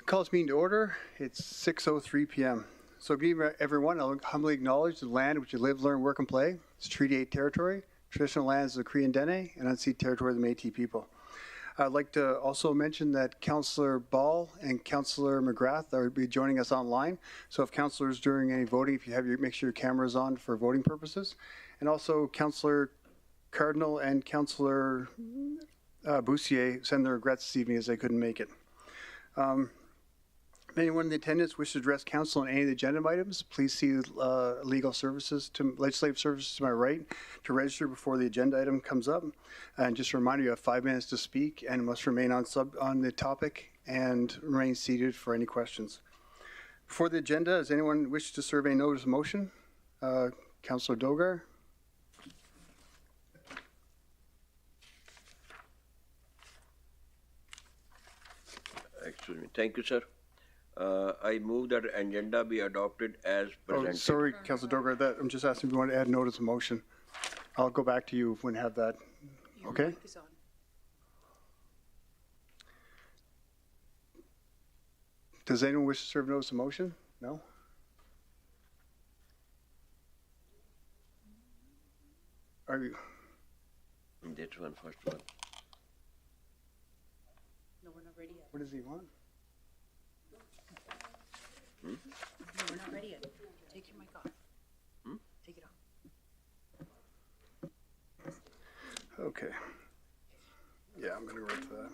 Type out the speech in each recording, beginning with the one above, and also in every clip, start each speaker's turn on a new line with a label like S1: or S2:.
S1: Call this meeting to order. It's 6:03 p.m. So good evening, everyone. I'll humbly acknowledge the land which you live, learn, work, and play. It's Treaty 8 territory, traditional lands of the Cree and Dene, and unceded territory of the Métis people. I'd like to also mention that Councillor Ball and Councillor McGrath will be joining us online. So if councillors during any voting, if you have make sure your camera is on for voting purposes. And also Councillor Cardinal and Councillor Boussier send their regrets this evening as they couldn't make it. If anyone in the attendance wishes to address council on any of the agenda items, please see legislative services to my right to register before the agenda item comes up. And just a reminder, you have 5 minutes to speak and must remain on the topic and remain seated for any questions. Before the agenda, does anyone wish to serve a notice of motion? Councillor Dogar.
S2: Excuse me. Thank you, sir. I move that agenda be adopted as presented.
S1: Oh, sorry, Councillor Dogar. I'm just asking if you want to add notice of motion. I'll go back to you when you have that. Okay?
S3: Your mic is on.
S1: Does anyone wish to serve notice of motion? No? Are you?
S2: That one, first one.
S3: No, we're not ready yet.
S1: What does he want?
S3: No, we're not ready yet. Take your mic off. Take it off.
S1: Okay. Yeah, I'm going to go right to that.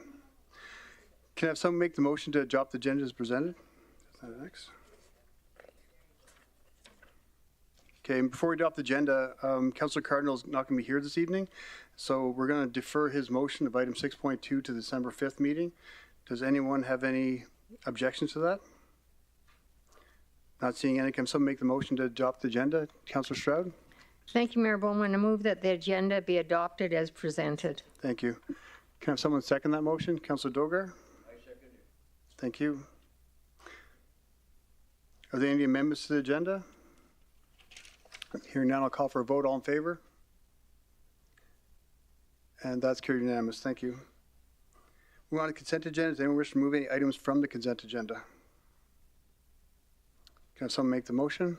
S1: Can I have someone make the motion to adopt the agenda as presented? Is that next? Okay, and before we adopt the agenda, Councillor Cardinal is not going to be here this evening, so we're going to defer his motion of item 6.2 to the December 5th meeting. Does anyone have any objections to that? Not seeing any. Can someone make the motion to adopt the agenda? Councillor Stroud?
S4: Thank you, Mayor Bowman. I move that the agenda be adopted as presented.
S1: Thank you. Can I have someone second that motion? Councillor Dogar?
S2: I second it.
S1: Thank you. Are there any amendments to the agenda? Hearing none, I'll call for a vote. All in favor? And that's carried unanimous. Thank you. Moving on to consent agenda. Does anyone wish to remove any items from the consent agenda? Can someone make the motion?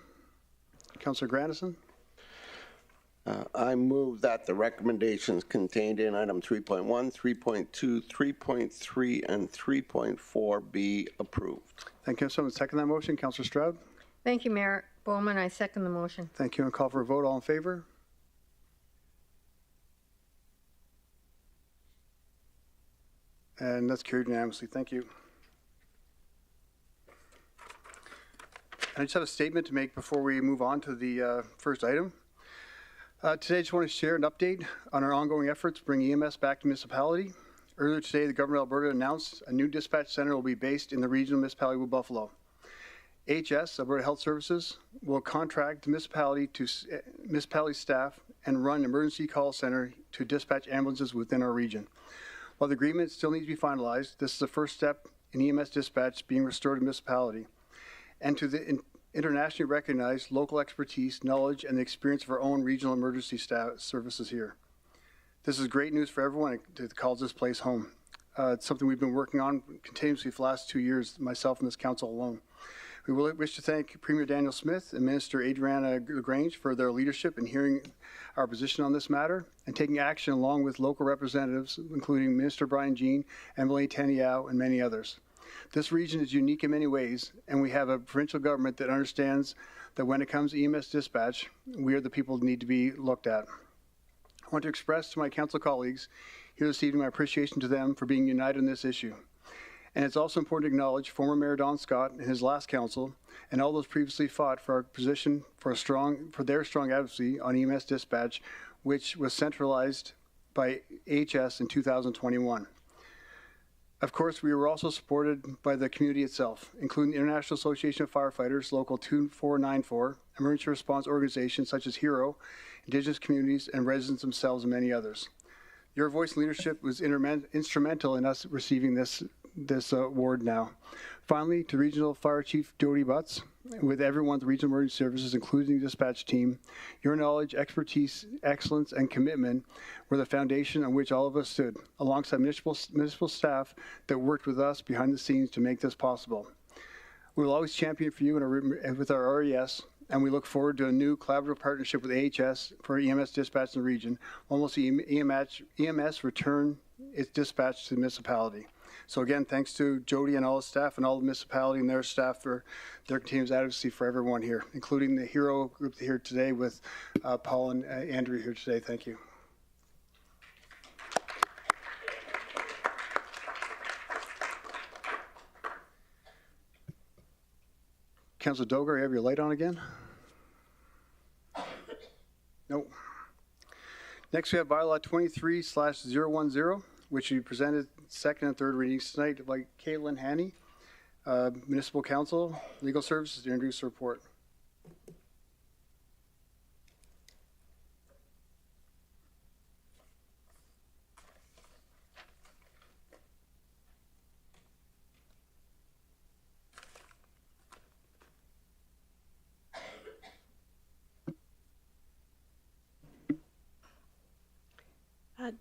S1: Councillor Grandison?
S5: I move that the recommendations contained in item 3.1, 3.2, 3.3, and 3.4 be approved.
S1: Thank you. Someone second that motion? Councillor Stroud?
S4: Thank you, Mayor Bowman. I second the motion.
S1: Thank you. And call for a vote. All in favor? And that's carried unanimously. Thank you. I just have a statement to make before we move on to the first item. Today, I just want to share an update on our ongoing efforts to bring EMS back to municipality. Earlier today, the Government of Alberta announced a new dispatch center will be based in the regional municipality of Buffalo. HS, Alberta Health Services, will contract the municipality to municipality staff and run an emergency call center to dispatch ambulances within our region. While the agreement still needs to be finalized, this is the first step in EMS dispatch being restored to municipality and to the internationally recognized local expertise, knowledge, and the experience of our own regional emergency services here. This is great news for everyone that calls this place home. It's something we've been working on continuously for the last 2 years, myself and this council alone. We will wish to thank Premier Daniel Smith and Minister Adriana LaGrange for their leadership in hearing our position on this matter and taking action along with local representatives, including Minister Brian Jean, Emily Taniao, and many others. This region is unique in many ways, and we have a provincial government that understands that when it comes to EMS dispatch, we are the people that need to be looked at. I want to express to my council colleagues here this evening my appreciation to them for being united in this issue. And it's also important to acknowledge former Mayor Don Scott and his last council and all those previously fought for our position for their strong advocacy on EMS dispatch, which was centralized by HS in 2021. Of course, we were also supported by the community itself, including the International Association of Firefighters, Local 2494, emergency response organizations such as HERO, Indigenous communities, and residents themselves, and many others. Your voice and leadership was instrumental in us receiving this award now. Finally, to Regional Fire Chief Jody Butts, with everyone at the Regional Emergency Services, including the dispatch team. Your knowledge, expertise, excellence, and commitment were the foundation on which all of us stood, alongside municipal staff that worked with us behind the scenes to make this possible. We will always champion for you with our RES, and we look forward to a new collaborative partnership with AHS for EMS dispatch in the region. Almost EMS return its dispatch to the municipality. So again, thanks to Jody and all the staff and all the municipality and their staff for their continuous advocacy for everyone here, including the hero group here today with Paul and Andrew here today. Thank you. Councillor Dogar, you have your light on again? Nope. Next, we have Bylaw 23/010, which we presented second and third readings tonight by Caitlin Haney, Municipal Council, Legal Services, to introduce the report.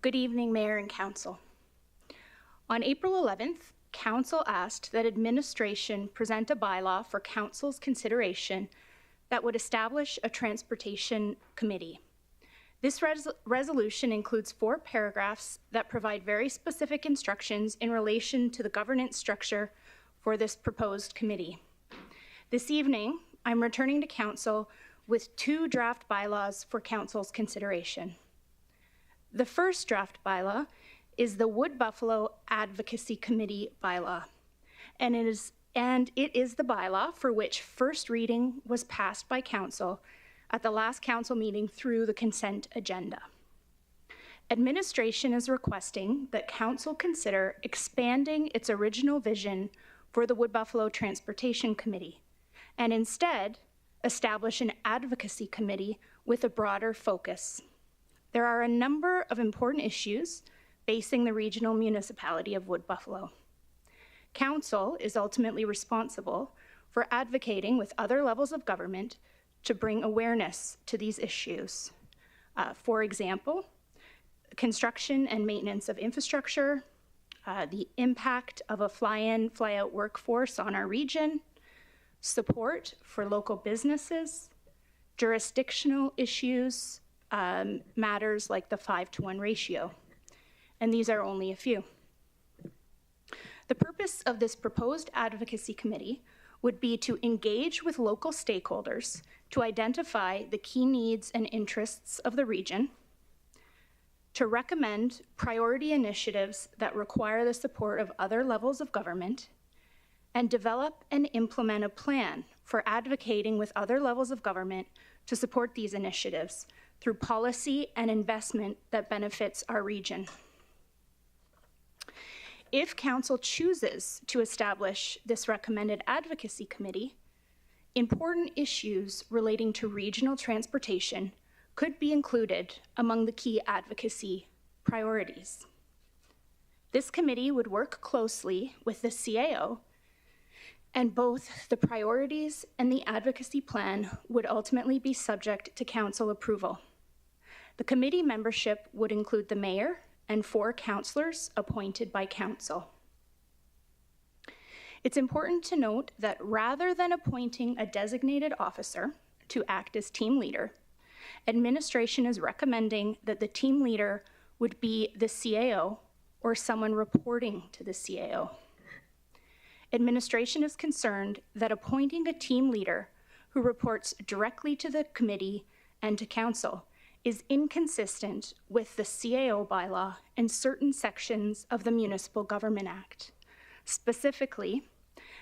S6: Good evening, Mayor and Council. On April 11th, Council asked that administration present a bylaw for Council's consideration that would establish a transportation committee. This resolution includes 4 paragraphs that provide very specific instructions in relation to the governance structure for this proposed committee. This evening, I'm returning to Council with 2 draft bylaws for Council's consideration. The first draft bylaw is the Wood Buffalo Advocacy Committee bylaw, and it is the bylaw for which first reading was passed by Council at the last Council meeting through the consent agenda. Administration is requesting that Council consider expanding its original vision for the Wood Buffalo Transportation Committee, and instead establish an advocacy committee with a broader focus. There are a number of important issues facing the regional municipality of Wood Buffalo. Council is ultimately responsible for advocating with other levels of government to bring awareness to these issues. For example, construction and maintenance of infrastructure, the impact of a fly-in, fly-out workforce on our region, support for local businesses, jurisdictional issues, matters like the 5-to-1 ratio. And these are only a few. The purpose of this proposed advocacy committee would be to engage with local stakeholders to identify the key needs and interests of the region, to recommend priority initiatives that require the support of other levels of government, and develop and implement a plan for advocating with other levels of government to support these initiatives through policy and investment that benefits our region. If Council chooses to establish this recommended advocacy committee, important issues relating to regional transportation could be included among the key advocacy priorities. This committee would work closely with the CAO, and both the priorities and the advocacy plan would ultimately be subject to Council approval. The committee membership would include the Mayor and 4 councillors appointed by Council. It's important to note that rather than appointing a designated officer to act as team leader, administration is recommending that the team leader would be the CAO or someone reporting to the CAO. Administration is concerned that appointing a team leader who reports directly to the committee and to Council is inconsistent with the CAO bylaw and certain sections of the Municipal Government Act. Specifically,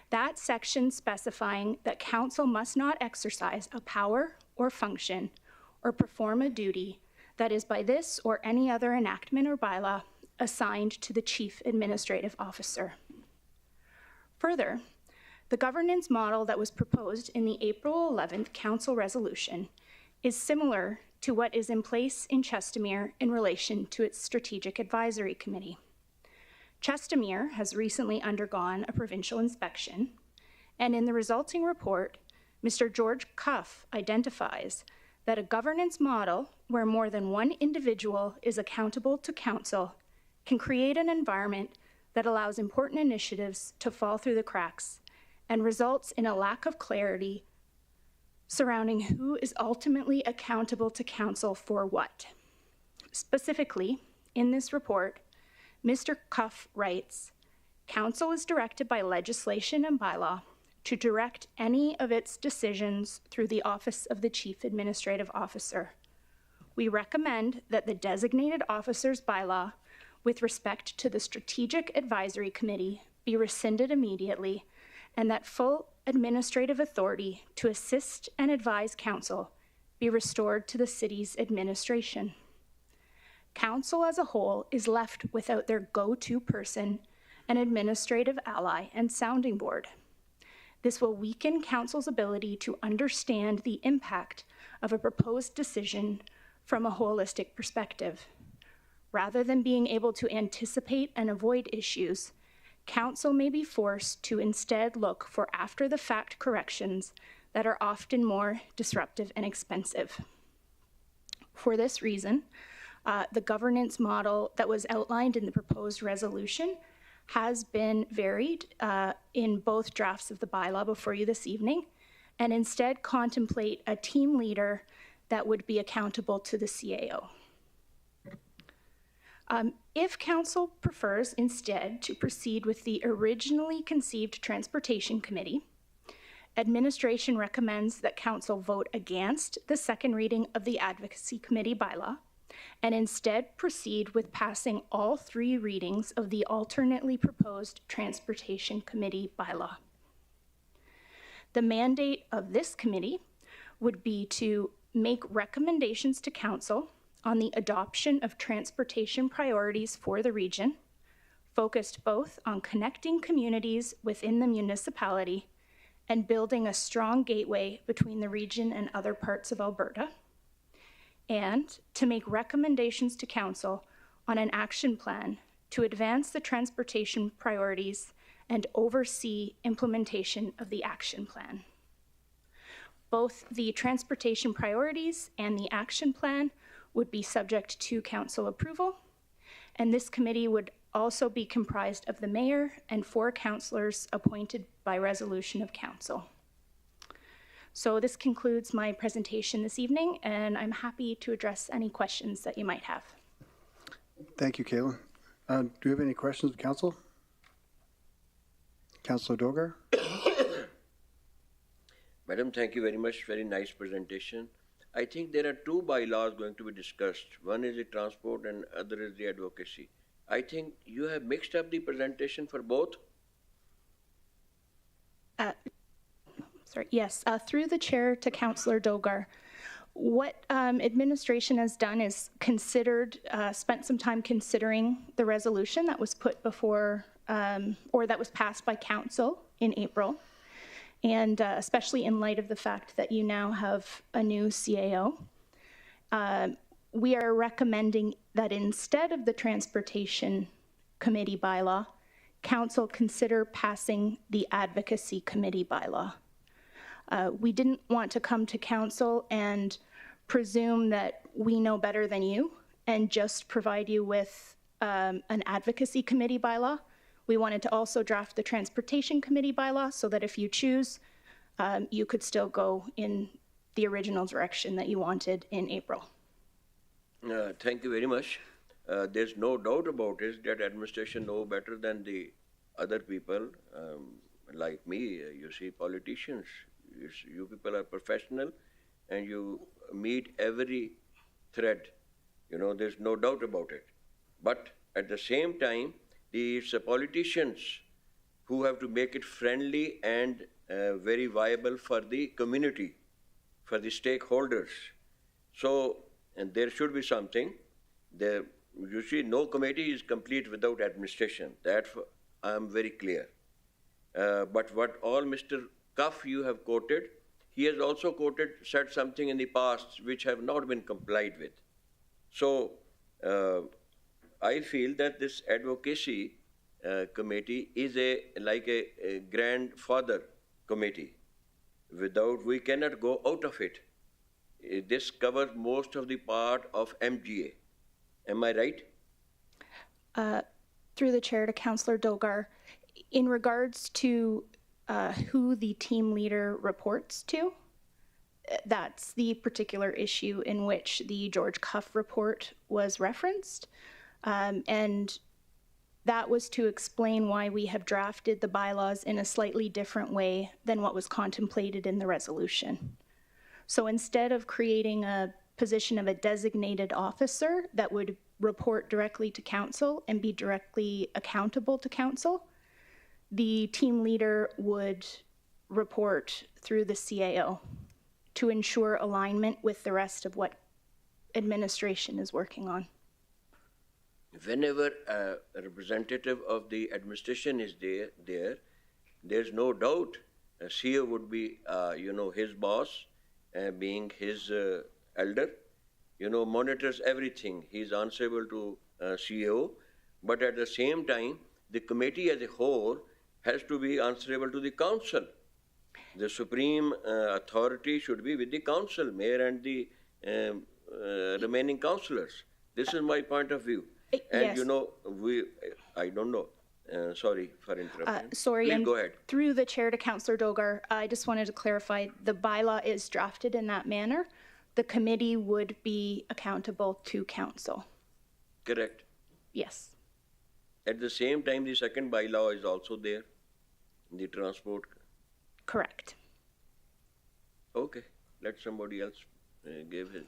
S6: that section specifying that Council must not exercise a power or function or perform a duty that is by this or any other enactment or bylaw assigned to the Chief Administrative Officer. Further, the governance model that was proposed in the April 11th Council resolution is similar to what is in place in Chestermere in relation to its Strategic Advisory Committee. Chestermere has recently undergone a provincial inspection, and in the resulting report, Mr. George Cuff identifies that a governance model where more than one individual is accountable to council can create an environment that allows important initiatives to fall through the cracks and results in a lack of clarity surrounding who is ultimately accountable to council for what. Specifically, in this report, Mr. Cuff writes, council is directed by legislation and bylaw to direct any of its decisions through the Office of the Chief Administrative Officer. We recommend that the designated officer's bylaw with respect to the Strategic Advisory Committee be rescinded immediately, and that full administrative authority to assist and advise council be restored to the city's administration. Council as a whole is left without their go-to person, an administrative ally and sounding board. This will weaken council's ability to understand the impact of a proposed decision from a holistic perspective. Rather than being able to anticipate and avoid issues, council may be forced to instead look for after-the-fact corrections that are often more disruptive and expensive. For this reason, the governance model that was outlined in the proposed resolution has been varied in both drafts of the bylaw before you this evening, and instead contemplate a team leader that would be accountable to the CAO. If council prefers instead to proceed with the originally conceived Transportation Committee, administration recommends that council vote against the second reading of the Advocacy Committee bylaw and instead proceed with passing all 3 readings of the alternately proposed Transportation Committee bylaw. The mandate of this committee would be to make recommendations to council on the adoption of transportation priorities for the region, focused both on connecting communities within the municipality and building a strong gateway between the region and other parts of Alberta, and to make recommendations to council on an action plan to advance the transportation priorities and oversee implementation of the action plan. Both the transportation priorities and the action plan would be subject to council approval, and this committee would also be comprised of the mayor and 4 councillors appointed by resolution of council. So this concludes my presentation this evening, and I'm happy to address any questions that you might have.
S1: Thank you, Kayla. Do you have any questions of council? Councillor Dogar?
S2: Madam, thank you very much. Very nice presentation. I think there are 2 bylaws going to be discussed. One is the transport and other is the advocacy. I think you have mixed up the presentation for both.
S6: Yes, through the chair to Councillor Dogar. What administration has done is spent some time considering the resolution that was put before, or that was passed by council in April. And especially in light of the fact that you now have a new CAO, we are recommending that instead of the Transportation Committee bylaw, council consider passing the Advocacy Committee bylaw. We didn't want to come to council and presume that we know better than you and just provide you with an Advocacy Committee bylaw. We wanted to also draft the Transportation Committee bylaw so that if you choose, you could still go in the original direction that you wanted in April.
S2: Thank you very much. There's no doubt about it that administration know better than the other people like me. You see, politicians, you people are professional and you meet every thread. You know, there's no doubt about it. But at the same time, it's politicians who have to make it friendly and very viable for the community, for the stakeholders. So, and there should be something. You see, no committee is complete without administration. That I'm very clear. But what all Mr. Cuff you have quoted, he has also said something in the past which have not been complied with. So, I feel that this advocacy committee is like a grandfather committee, we cannot go out of it. This covers most of the part of MGA. Am I right?
S6: Through the chair to Councillor Dogar, in regards to who the team leader reports to, that's the particular issue in which the George Cuff report was referenced. And that was to explain why we have drafted the bylaws in a slightly different way than what was contemplated in the resolution. So instead of creating a position of a designated officer that would report directly to council and be directly accountable to council, the team leader would report through the CAO to ensure alignment with the rest of what administration is working on.
S2: Whenever a representative of the administration is there's no doubt a CEO would be, his boss, being his elder, monitors everything. He's answerable to CEO, but at the same time, the committee as a whole has to be answerable to the council. The supreme authority should be with the council, mayor and the remaining councillors. This is my point of view. And
S6: yes.
S2: I don't know. Sorry for interrupting.
S6: Sorry,
S2: Please
S6: and
S2: go ahead.
S6: through the chair to Councillor Dogar, I just wanted to clarify, the bylaw is drafted in that manner. The committee would be accountable to council.
S2: Correct.
S6: Yes.
S2: At the same time, the second bylaw is also there, the transport.
S6: Correct.
S2: Okay, let somebody else give his.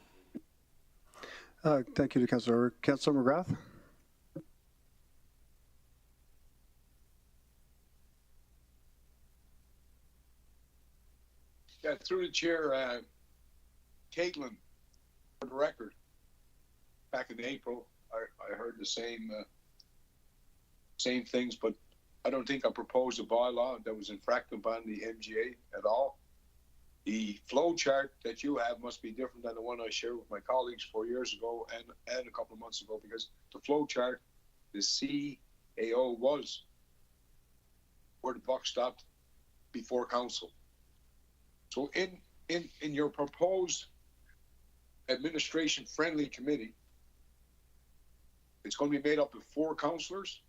S1: Thank you to Councillor. Councillor McGrath?
S7: Yeah, through the chair, Caitlin, for the record, back in April, I heard the same things, but I don't think I proposed a bylaw that was infracted upon the MGA at all. The flow chart that you have must be different than the one I shared with my colleagues 4 years ago and a couple of months ago, because the flow chart, the CAO was where the buck stopped before council. So in your proposed administration-friendly committee, it's going to be made up of 4 councillors.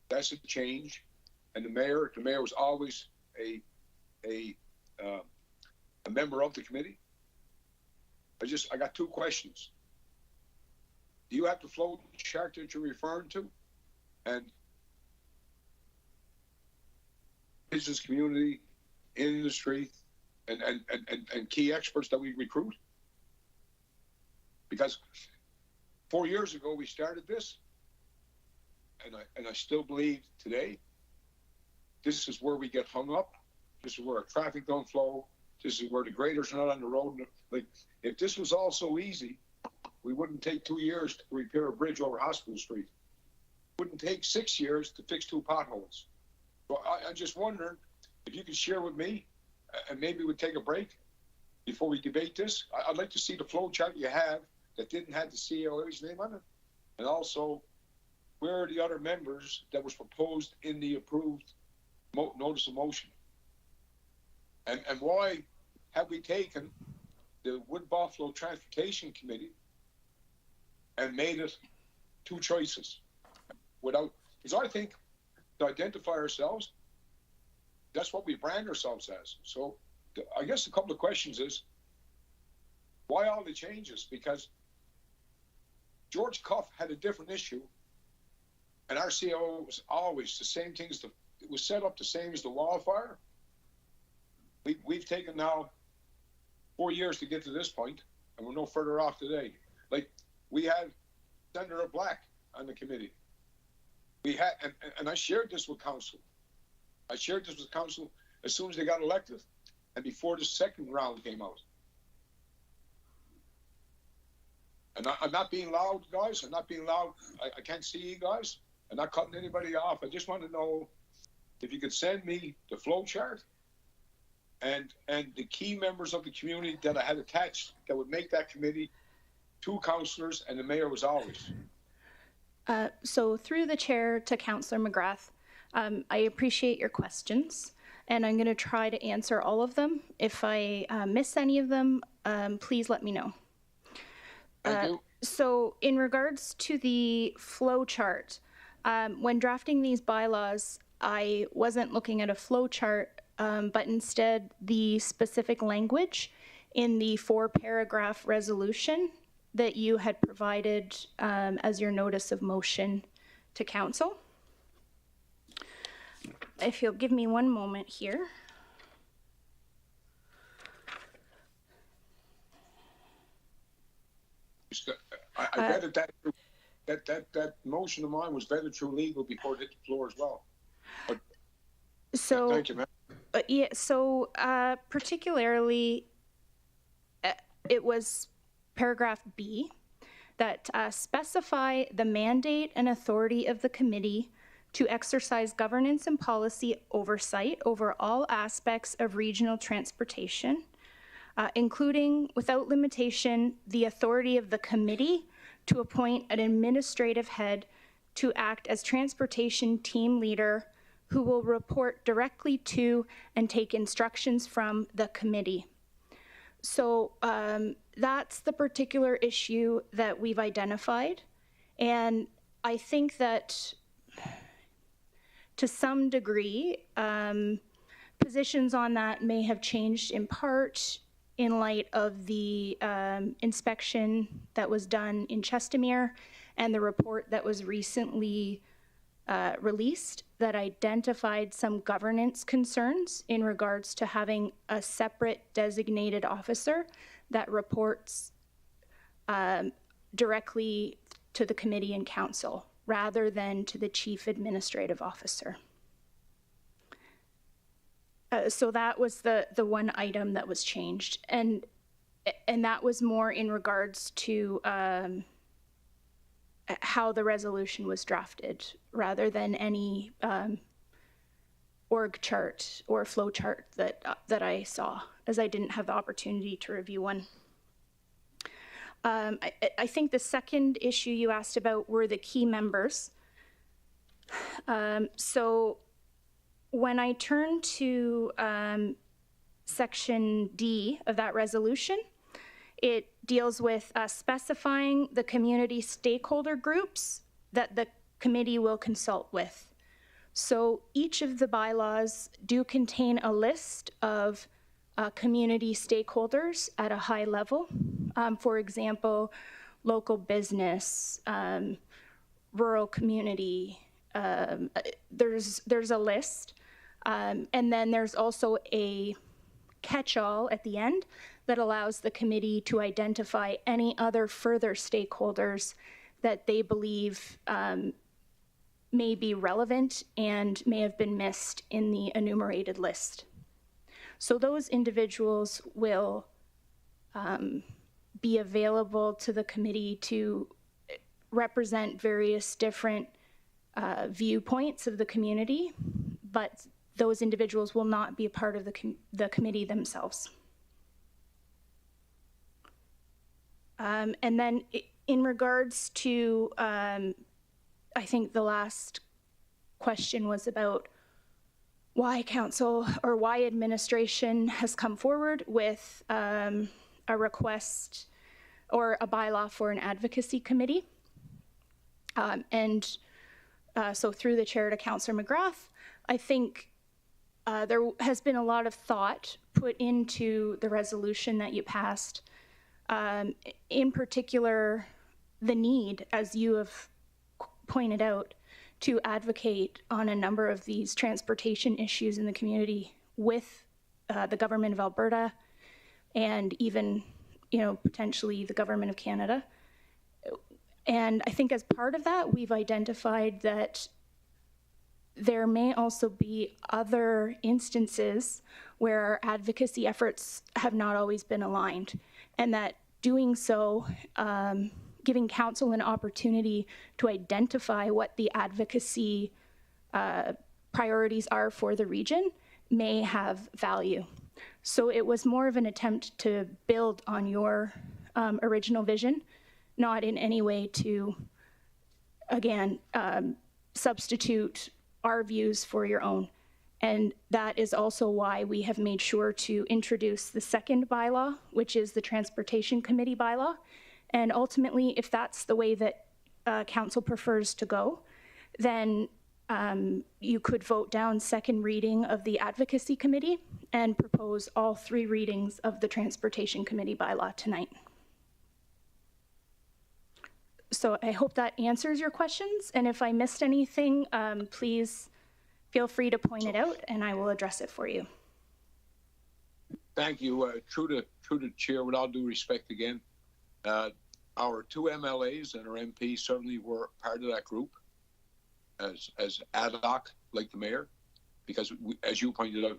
S7: That's a change. And the mayor was always a member of the committee. I got 2 questions. Do you have the flow chart that you're referring to? And business community, industry, and key experts that we recruit? Because 4 years ago we started this, and I still believe today this is where we get hung up. This is where our traffic don't flow. This is where the graders are not on the road. Like, if this was all so easy, we wouldn't take 2 years to repair a bridge over Hospital Street. It wouldn't take 6 years to fix 2 potholes. So I'm just wondering if you could share with me, and maybe we'd take a break before we debate this. I'd like to see the flow chart you have that didn't have the COA's name on it. And also, where are the other members that was proposed in the approved notice of motion? And why have we taken the Wood Buffalo Transportation Committee and made it 2 choices? Because I think to identify ourselves, that's what we brand ourselves as. So I guess a couple of questions is, why all the changes? Because George Cuff had a different issue, and our COO was always the same thing as it was set up the same as the wildfire. We've taken now 4 years to get to this point, and we're no further off today. Like, we had Senator Black on the committee. We had, and I shared this with council. I shared this with council as soon as they got elected, and before the second round came out. And I'm not being loud, guys. I'm not being loud. I can't see you guys. I'm not cutting anybody off. I just want to know if you could send me the flow chart and the key members of the community that I had attached that would make that committee 2 councillors, and the mayor was always.
S6: So through the chair to Councillor McGrath, I appreciate your questions. and I'm going to try to answer all of them. If I miss any of them, please let me know.
S7: Thank you.
S6: So in regards to the flow chart, when drafting these bylaws, I wasn't looking at a flow chart, but instead the specific language in the 4-paragraph resolution that you had provided as your notice of motion to council. If you'll give me one moment here.
S7: I read that motion of mine was vetted through legal before it hit the floor as well. But,
S6: So,
S7: thank you, ma'am.
S6: yeah, so particularly it was paragraph B that specify the mandate and authority of the committee to exercise governance and policy oversight over all aspects of regional transportation, including, without limitation, the authority of the committee to appoint an administrative head to act as transportation team leader who will report directly to and take instructions from the committee. So that's the particular issue that we've identified. And I think that to some degree, positions on that may have changed in part in light of the inspection that was done in Chestermere and the report that was recently released that identified some governance concerns in regards to having a separate designated officer that reports directly to the committee and council rather than to the chief administrative officer. So that was the one item that was changed, and that was more in regards to how the resolution was drafted rather than any org chart or flow chart that I saw, as I didn't have the opportunity to review one. I think the second issue you asked about were the key members. So when I turn to section D of that resolution, it deals with specifying the community stakeholder groups that the committee will consult with. So each of the bylaws do contain a list of community stakeholders at a high level. For example, local business, rural community, there's a list. And then there's also a catch-all at the end that allows the committee to identify any other further stakeholders that they believe may be relevant and may have been missed in the enumerated list. So those individuals will be available to the committee to represent various different viewpoints of the community, but those individuals will not be a part of the committee themselves. And then in regards to, I think the last question was about why council or why administration has come forward with a request or a bylaw for an advocacy committee. So through the chair to Councillor McGrath, I think there has been a lot of thought put into the resolution that you passed. In particular, the need, as you have pointed out, to advocate on a number of these transportation issues in the community with the government of Alberta and even, potentially the government of Canada. And I think as part of that, we've identified that there may also be other instances where our advocacy efforts have not always been aligned, and that doing so, giving council an opportunity to identify what the advocacy priorities are for the region may have value. So it was more of an attempt to build on your original vision, not in any way to, again, substitute our views for your own. And that is also why we have made sure to introduce the second bylaw, which is the Transportation Committee bylaw. And ultimately, if that's the way that council prefers to go, then you could vote down second reading of the Advocacy Committee and propose all 3 readings of the Transportation Committee bylaw tonight. So I hope that answers your questions. And if I missed anything, please feel free to point it out and I will address it for you.
S7: Thank you. True to chair, with all due respect again, our 2 MLAs and our MP certainly were part of that group as ad hoc, like the mayor, because we, as you pointed out,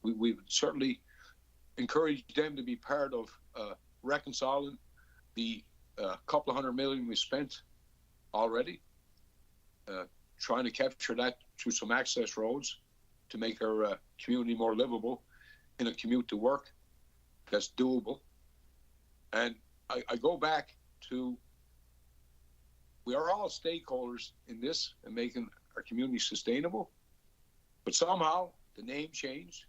S7: we've certainly encouraged them to be part of reconciling the couple of $100 million we spent already, trying to capture that through some access roads to make our community more livable in a commute to work that's doable. And I go back to, we are all stakeholders in this and making our community sustainable, but somehow the name changed,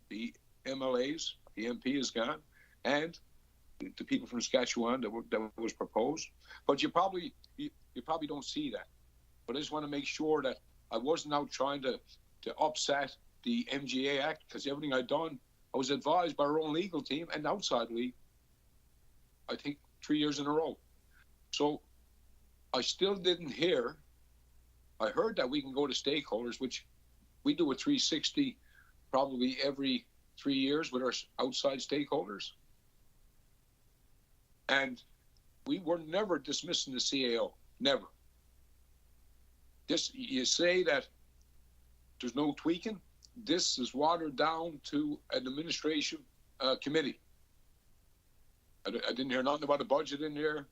S7: the MLAs, the MP is gone, and the people from Saskatchewan that was proposed. But you probably don't see that. But I just want to make sure that I wasn't out trying to upset the MGA Act, because everything I'd done, I was advised by our own legal team and outside league, I think 3 years in a row. So I still didn't hear. I heard that we can go to stakeholders, which we do a 360 probably every 3 years with our outside stakeholders. And we were never dismissing the CAO, never. This, you say that there's no tweaking. This is watered down to an administration committee. I didn't hear nothing about a budget in there.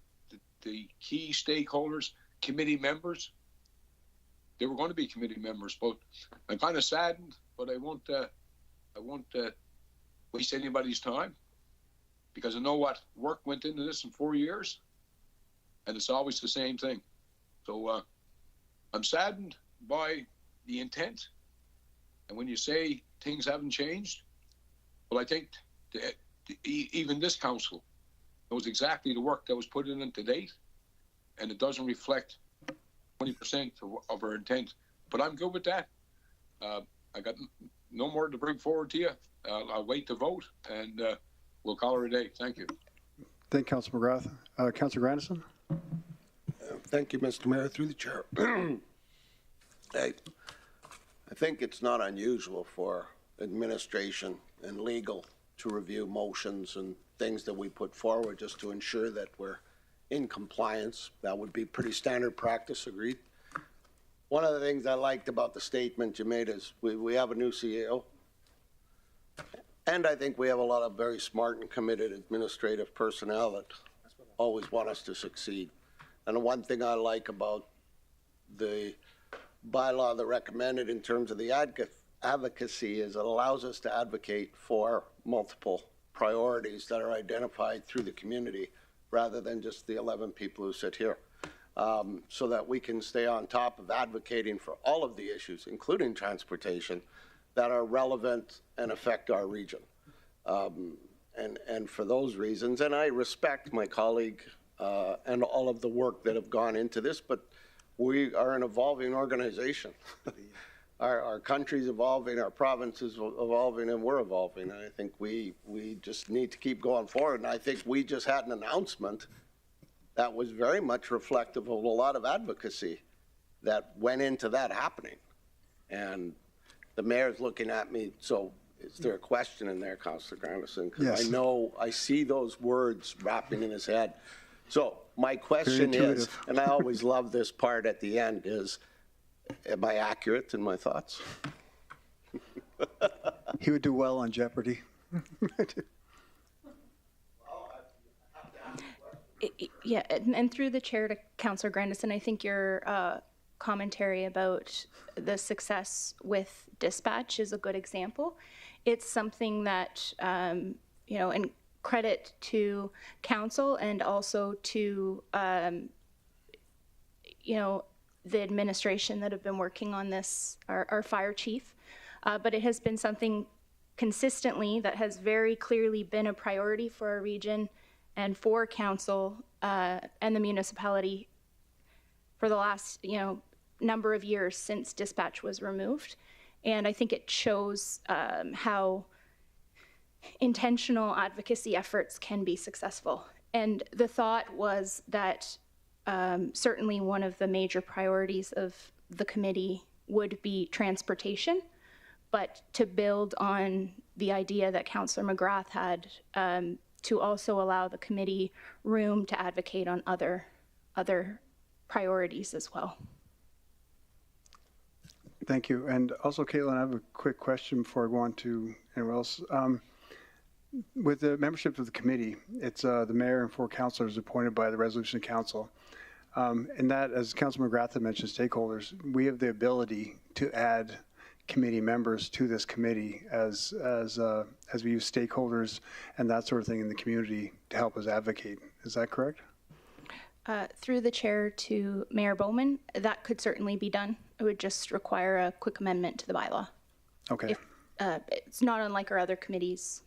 S7: The key stakeholders, committee members, they were going to be committee members, but I'm kind of saddened, but I won't waste anybody's time, because I know what work went into this in 4 years, and it's always the same thing. So I'm saddened by the intent, and when you say things haven't changed, well, I think even this council knows exactly the work that was put in to date, and it doesn't reflect 20% of our intent. But I'm good with that. I got no more to bring forward to you. I'll wait to vote, and we'll call her a day. Thank you.
S1: Thank you, Councillor McGrath. Councillor Grandison?
S5: Thank you, Mr. Mayor, through the chair. I think it's not unusual for administration and legal to review motions and things that we put forward just to ensure that we're in compliance. That would be pretty standard practice, agreed. One of the things I liked about the statement you made is we have a new CEO. And I think we have a lot of very smart and committed administrative personnel that always want us to succeed. And the one thing I like about the bylaw that recommended in terms of the advocacy is it allows us to advocate for multiple priorities that are identified through the community rather than just the 11 people who sit here, so that we can stay on top of advocating for all of the issues, including transportation, that are relevant and affect our region. And for those reasons, and I respect my colleague and all of the work that have gone into this, but we are an evolving organization. Our country's evolving, our province is evolving, and we're evolving. And I think we just need to keep going forward. And I think we just had an announcement that was very much reflective of a lot of advocacy that went into that happening. And the mayor's looking at me, so is there a question in there, Councillor Grandison? Because
S1: yes.
S5: I know, I see those words wrapping in his head. So my question is, and I always love this part at the end, is, am I accurate in my thoughts?
S1: He would do well on Jeopardy.
S6: Yeah, and through the chair to Councillor Grandison, I think your commentary about the success with dispatch is a good example. It's something that, you know, and credit to council and also to, you know, the administration that have been working on this, our fire chief. but it has been something consistently that has very clearly been a priority for our region and for council and the municipality for the last, number of years since dispatch was removed. And I think it shows how intentional advocacy efforts can be successful. And the thought was that certainly one of the major priorities of the committee would be transportation, but to build on the idea that Councillor McGrath had to also allow the committee room to advocate on other priorities as well.
S1: Thank you. And also, Caitlin, I have a quick question before I go on to anyone else. With the membership of the committee, it's the mayor and 4 councillors appointed by the Resolution Council. And that, as Councillor McGrath had mentioned, stakeholders, we have the ability to add committee members to this committee as we use stakeholders and that sort of thing in the community to help us advocate. Is that correct?
S6: Through the chair to Mayor Bowman, that could certainly be done. It would just require a quick amendment to the bylaw.
S1: Okay.
S6: It's not unlike our other committees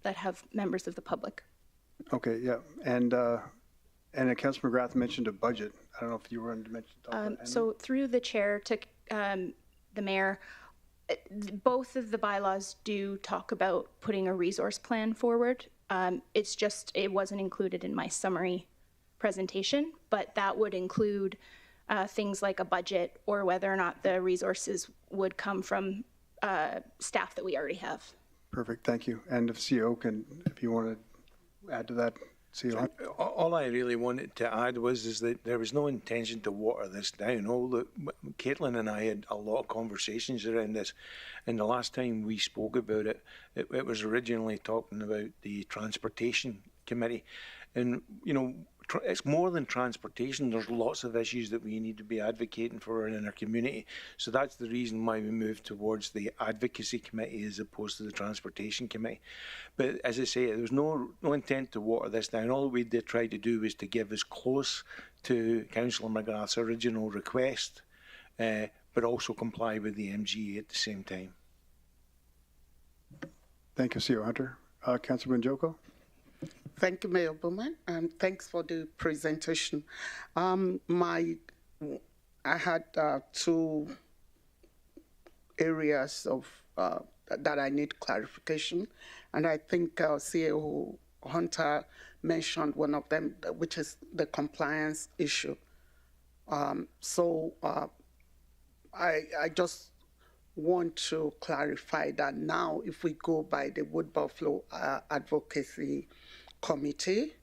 S6: that have members of the public.
S1: Okay, yeah. And Councillor McGrath mentioned a budget. I don't know if you wanted to mention
S6: So through the chair to the mayor, both of the bylaws do talk about putting a resource plan forward. It's just, it wasn't included in my summary presentation, but that would include things like a budget or whether or not the resources would come from staff that we already have.
S1: Perfect, thank you. And if CEO if you want to add to that, CEO.
S8: All I really wanted to add is that there was no intention to water this down. Caitlin and I had a lot of conversations around this, and the last time we spoke about it, it was originally talking about the Transportation Committee. And, it's more than transportation. There's lots of issues that we need to be advocating for in our community. So that's the reason why we moved towards the Advocacy Committee as opposed to the Transportation Committee. But as I say, there was no intent to water this down. All we did try to do was to give us close to Councillor McGrath's original request, but also comply with the MGA at the same time.
S1: Thank you, CEO Hunter. Councillor Banjoko.
S9: Thank you, Mayor Bowman, and thanks for the presentation. I had 2 areas of that I need clarification, and I think CEO Hunter mentioned one of them, which is the compliance issue. I just want to clarify that now, if we go by the Wood Buffalo Advocacy Committee,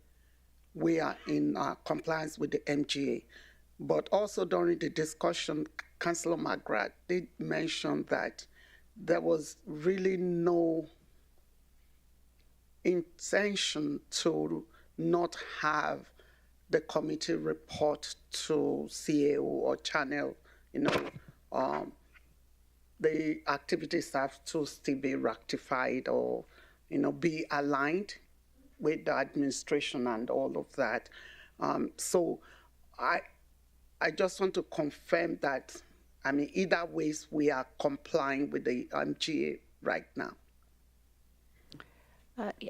S9: we are in compliance with the MGA. But also during the discussion, Councillor McGrath did mention that there was really no intention to not have the committee report to CAO or channel, the activities have to still be rectified or, be aligned with the administration and all of that. So I just want to confirm that, either ways we are complying with the MGA right now.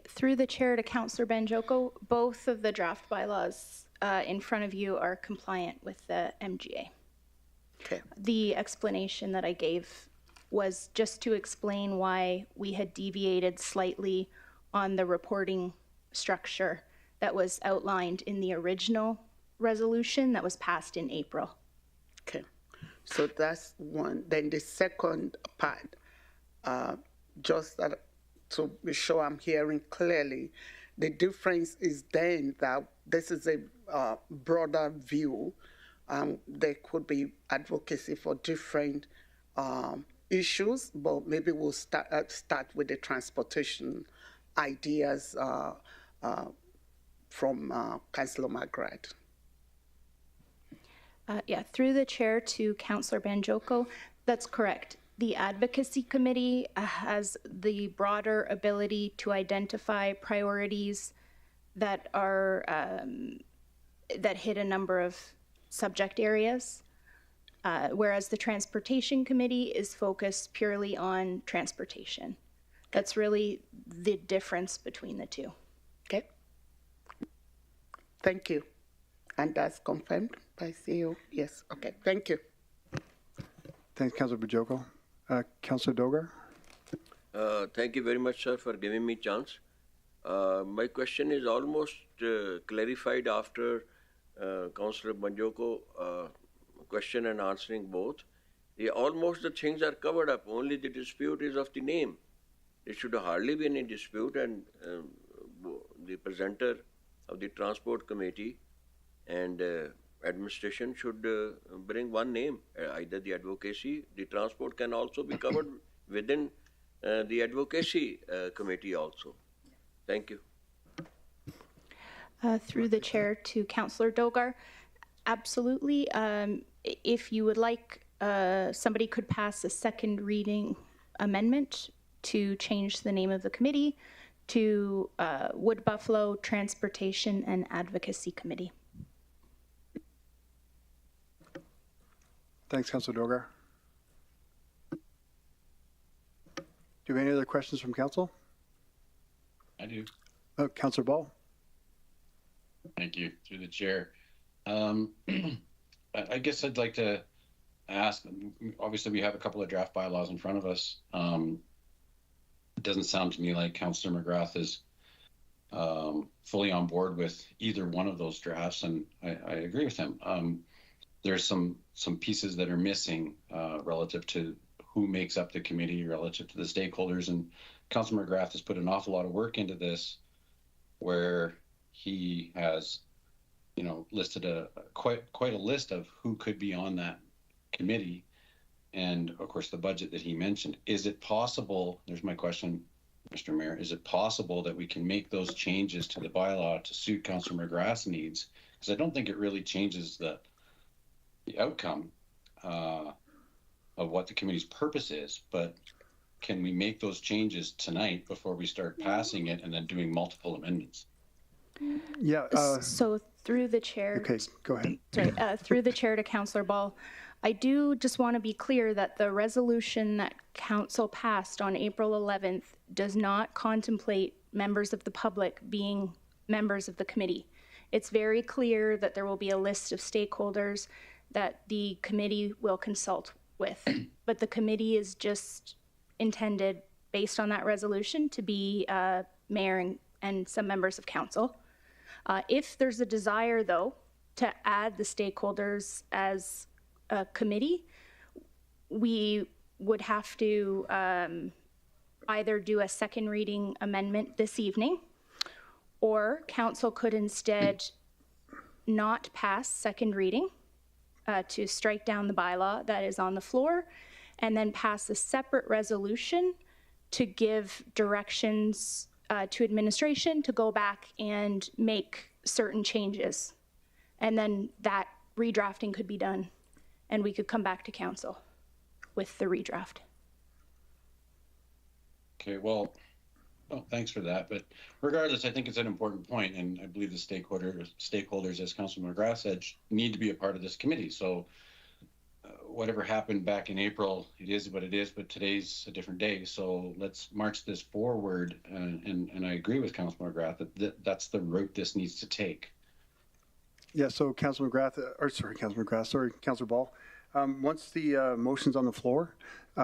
S6: Through the chair to Councillor Banjoko, both of the draft bylaws in front of you are compliant with the MGA.
S9: Okay.
S6: The explanation that I gave was just to explain why we had deviated slightly on the reporting structure that was outlined in the original resolution that was passed in April.
S9: Okay, so that's one. Then the second part, just to be sure I'm hearing clearly, the difference is then that this is a broader view. There could be advocacy for different issues, but maybe we'll start with the transportation ideas from Councillor McGrath.
S6: Through the chair to Councillor Banjoko, that's correct. The Advocacy Committee has the broader ability to identify priorities that are that hit a number of subject areas. whereas the Transportation Committee is focused purely on transportation. That's really the difference between the two.
S9: Okay. Thank you. And that's confirmed by CEO? Yes. Okay. Thank you.
S1: Thanks, Councillor Bajoko. Councillor Dogar?
S2: Thank you very much, sir, for giving me chance. My question is almost clarified after Councillor Banjoko question and answering both. Almost the things are covered up. Only the dispute is of the name. There should hardly be any dispute, and the presenter of the Transport Committee and administration should bring one name, either the advocacy. The transport can also be covered within the advocacy committee also. Thank you.
S6: Through the chair to Councillor Dogar, absolutely. If you would like, somebody could pass a second reading amendment to change the name of the committee to Wood Buffalo Transportation and Advocacy Committee.
S1: Thanks, Councillor Dogar. Do you have any other questions from council?
S10: I do.
S1: Councillor Ball?
S10: Thank you. Through the chair. I guess I'd like to ask, obviously we have a couple of draft bylaws in front of us. It doesn't sound to me like Councillor McGrath is fully on board with either one of those drafts, and I agree with him. There's some pieces that are missing relative to who makes up the committee, relative to the stakeholders, and Councillor McGrath has put an awful lot of work into this, where he has, listed quite a list of who could be on that committee, and of course the budget that he mentioned. Is it possible? There's my question, Mr. Mayor. Is it possible that we can make those changes to the bylaw to suit Councillor McGrath's needs? Because I don't think it really changes the outcome of what the committee's purpose is, but can we make those changes tonight before we start passing it and then doing multiple amendments?
S1: Yeah.
S6: So through the chair.
S1: Okay, go ahead.
S6: Sorry, through the chair to Councillor Ball, I do just want to be clear that the resolution that Council passed on April 11th does not contemplate members of the public being members of the committee. It's very clear that there will be a list of stakeholders that the committee will consult with, but the committee is just intended, based on that resolution, to be mayor and some members of council. If there's a desire, though, to add the stakeholders as a committee, we would have to either do a second reading amendment this evening, or council could instead not pass second reading to strike down the bylaw that is on the floor, and then pass a separate resolution to give directions to administration to go back and make certain changes. And then that redrafting could be done, and we could come back to council with the redraft.
S10: Okay, well, thanks for that. But regardless, I think it's an important point, and I believe the stakeholders, as Councilor McGrath said, need to be a part of this committee. So whatever happened back in April, it is what it is, but today's a different day. So let's march this forward. And I agree with Councilor McGrath that that's the route this needs to take.
S1: Yeah, so Councilor McGrath, Councilor Ball. Once the motion's on the floor,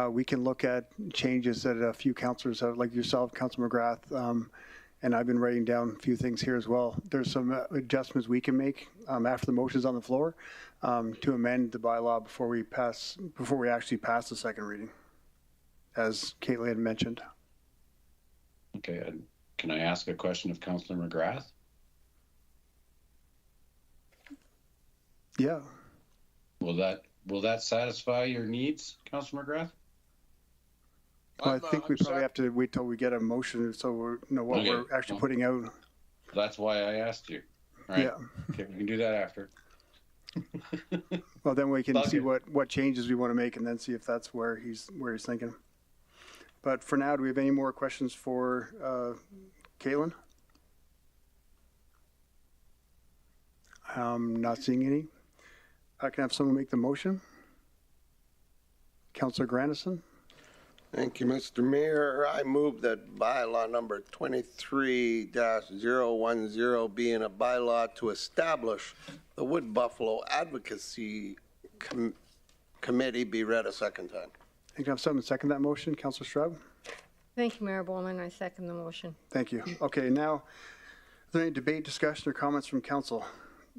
S1: we can look at changes that a few councillors have, like yourself, Councilor McGrath, and I've been writing down a few things here as well. There's some adjustments we can make after the motion's on the floor to amend the bylaw before we actually pass the second reading, as Caitlin had mentioned.
S10: Okay, can I ask a question of Councilor McGrath?
S1: Yeah.
S10: Will that satisfy your needs, Councilor McGrath?
S1: Well, I think we probably have to wait till we get a motion so we know what we're actually putting out.
S10: That's why I asked you. All right.
S1: Yeah.
S10: Okay, we can do that after.
S1: Well, then we can see what changes we want to make and then see if that's where he's thinking. But for now, do we have any more questions for Caitlin? I'm not seeing any. I can have someone make the motion. Councillor Grandison.
S5: Thank you, Mr. Mayor. I move that bylaw number 23-010 being a bylaw to establish the Wood Buffalo Advocacy Committee be read a second time.
S1: Can I have someone second that motion? Councillor Straub?
S4: Thank you, Mayor Bowman. I second the motion.
S1: Thank you. Okay, now, is there any debate, discussion, or comments from council?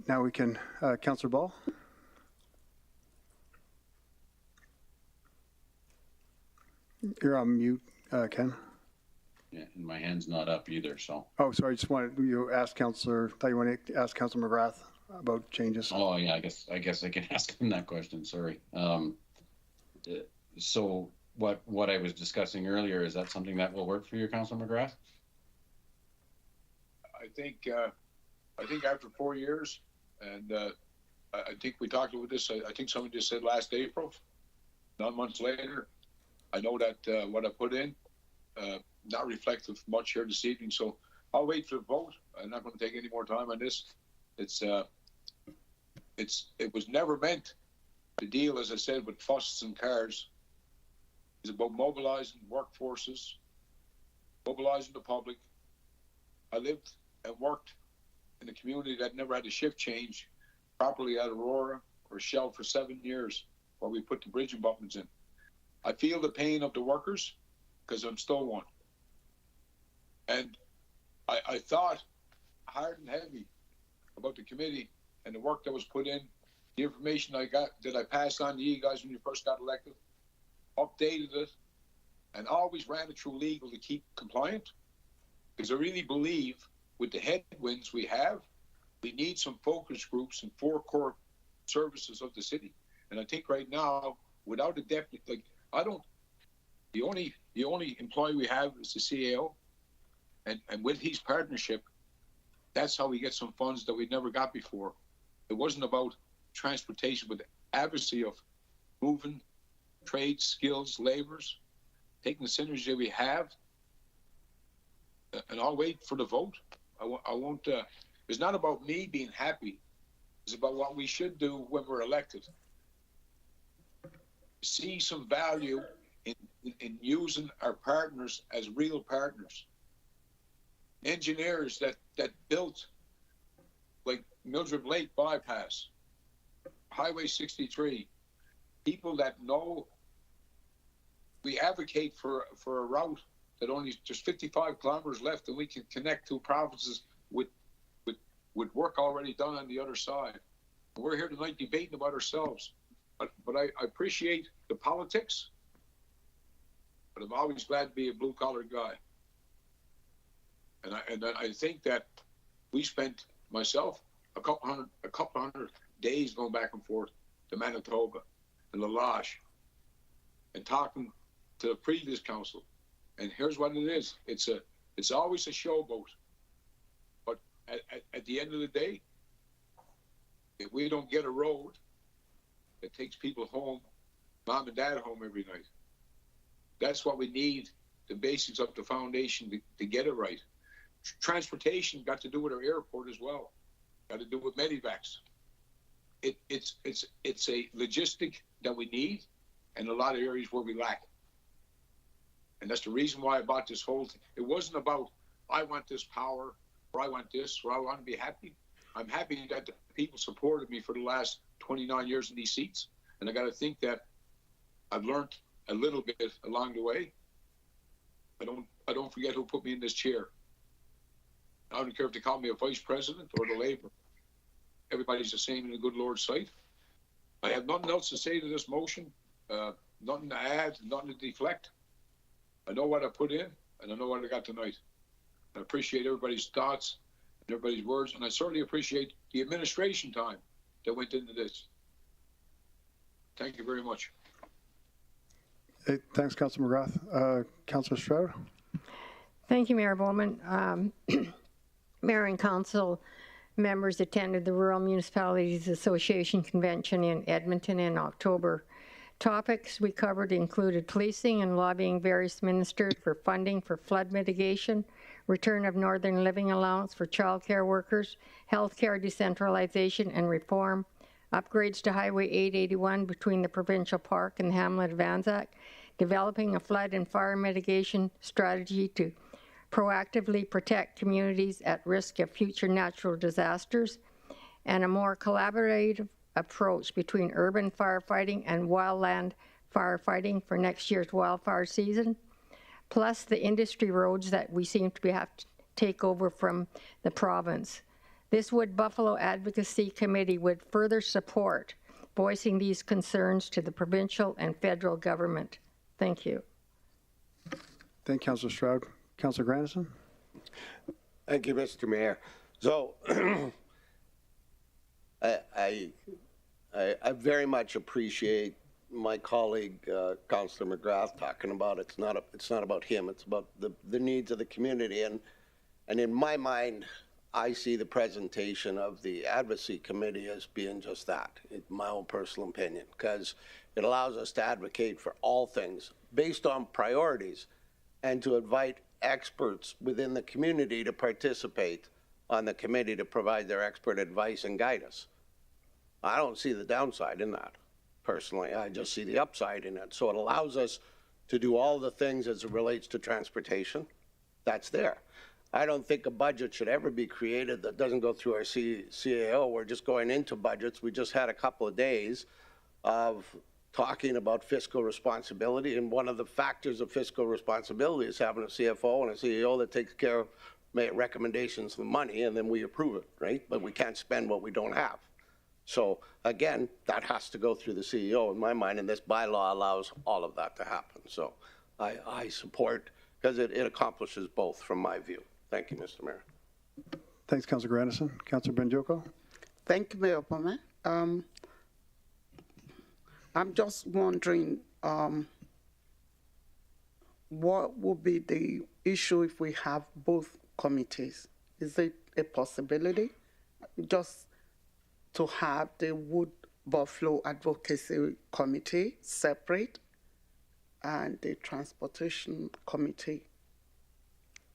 S1: Now we can, Councillor Ball? You're on mute, Ken.
S10: Yeah, and my hand's not up either, so.
S1: Oh, sorry, I just wanted you to ask Councillor, thought you wanted to ask Councillor McGrath about changes.
S10: Oh, yeah, I guess I can ask him that question, sorry. So what I was discussing earlier, is that something that will work for you, Councillor McGrath?
S7: I think after 4 years, and I think we talked about this, I think someone just said last April, 9 months later, I know that what I put in, not reflective much here this evening, so I'll wait for the vote. I'm not going to take any more time on this. It was never meant to deal, as I said, with fuss and cars. It's about mobilizing workforces, mobilizing the public. I lived and worked in a community that never had a shift change properly at Aurora or Shell for 7 years while we put the bridge abutments in. I feel the pain of the workers because I'm still one. And I thought hard and heavy about the committee and the work that was put in, the information I got that I passed on to you guys when you first got elected, updated it, and always ran it through legal to keep compliant. Because I really believe with the headwinds we have, we need some focus groups in 4 core services of the city. And I think right now, without a deputy, like the only employee we have is the CAO, and with his partnership, that's how we get some funds that we never got before. It wasn't about transportation, but the advocacy of moving trades, skills, laborers, taking the synergy that we have, and I'll wait for the vote. I won't. It's not about me being happy. It's about what we should do when we're elected. See some value in using our partners as real partners. Engineers that built like Mildred Lake bypass, Highway 63, people that know. We advocate for a route that only just 55 kilometers left, and we can connect to provinces with work already done on the other side. And we're here tonight debating about ourselves. But I appreciate the politics, but I'm always glad to be a blue-collar guy. And I think that we spent, myself, a couple hundred days going back and forth to Manitoba and La Lâche and talking to the previous council. And here's what it is. It's always a showboat. But at the end of the day, if we don't get a road that takes people home, mom and dad home every night, that's what we need, the basics of the foundation to get it right. Transportation got to do with our airport as well. Got to do with Medivacs. It's a logistic that we need, and a lot of areas where we lack. And that's the reason why I bought this whole thing. It wasn't about, I want this power, or I want this, or I want to be happy. I'm happy that the people supported me for the last 29 years in these seats. And I got to think that I've learned a little bit along the way. I don't forget who put me in this chair. I don't care if they call me a vice president or the Labour. Everybody's the same in the good Lord's sight. I have nothing else to say to this motion, nothing to add, nothing to deflect. I know what I put in, and I know what I got tonight. I appreciate everybody's thoughts and everybody's words, and I certainly appreciate the administration time that went into this. Thank you very much.
S1: Hey, thanks, Councillor McGrath. Councillor Stroud?
S4: Thank you, Mayor Bowman. Mayor and council members attended the Rural Municipalities Association Convention in Edmonton in October. Topics we covered included policing and lobbying various ministers for funding for flood mitigation, return of Northern Living Allowance for childcare workers, healthcare decentralization and reform, upgrades to Highway 881 between the Provincial Park and the Hamlet of Anzac, developing a flood and fire mitigation strategy to proactively protect communities at risk of future natural disasters, and a more collaborative approach between urban firefighting and wildland firefighting for next year's wildfire season, plus the industry roads that we seem to have to take over from the province. This Wood Buffalo Advocacy Committee would further support voicing these concerns to the provincial and federal government. Thank you.
S1: Thank you, Councillor Stroud. Councillor Grandison?
S5: Thank you, Mr. Mayor. So, I very much appreciate my colleague, Councillor McGrath, talking about it's not about him, it's about the needs of the community. And in my mind, I see the presentation of the Advocacy Committee as being just that, in my own personal opinion, because it allows us to advocate for all things based on priorities and to invite experts within the community to participate on the committee to provide their expert advice and guidance. I don't see the downside in that, personally. I just see the upside in it. So it allows us to do all the things as it relates to transportation. That's there. I don't think a budget should ever be created that doesn't go through our CAO. We're just going into budgets. We just had a couple of days of talking about fiscal responsibility, and one of the factors of fiscal responsibility is having a CFO and a CEO that takes care of recommendations for money, and then we approve it, right? But we can't spend what we don't have. So again, that has to go through the CEO in my mind, and this bylaw allows all of that to happen. So I support, because it accomplishes both from my view. Thank you, Mr. Mayor.
S1: Thanks, Councillor Grandison. Councillor Benjoko?
S9: Thank you, Mayor Bowman. I'm just wondering what would be the issue if we have both committees? Is it a possibility just to have the Wood Buffalo Advocacy Committee separate and the Transportation Committee?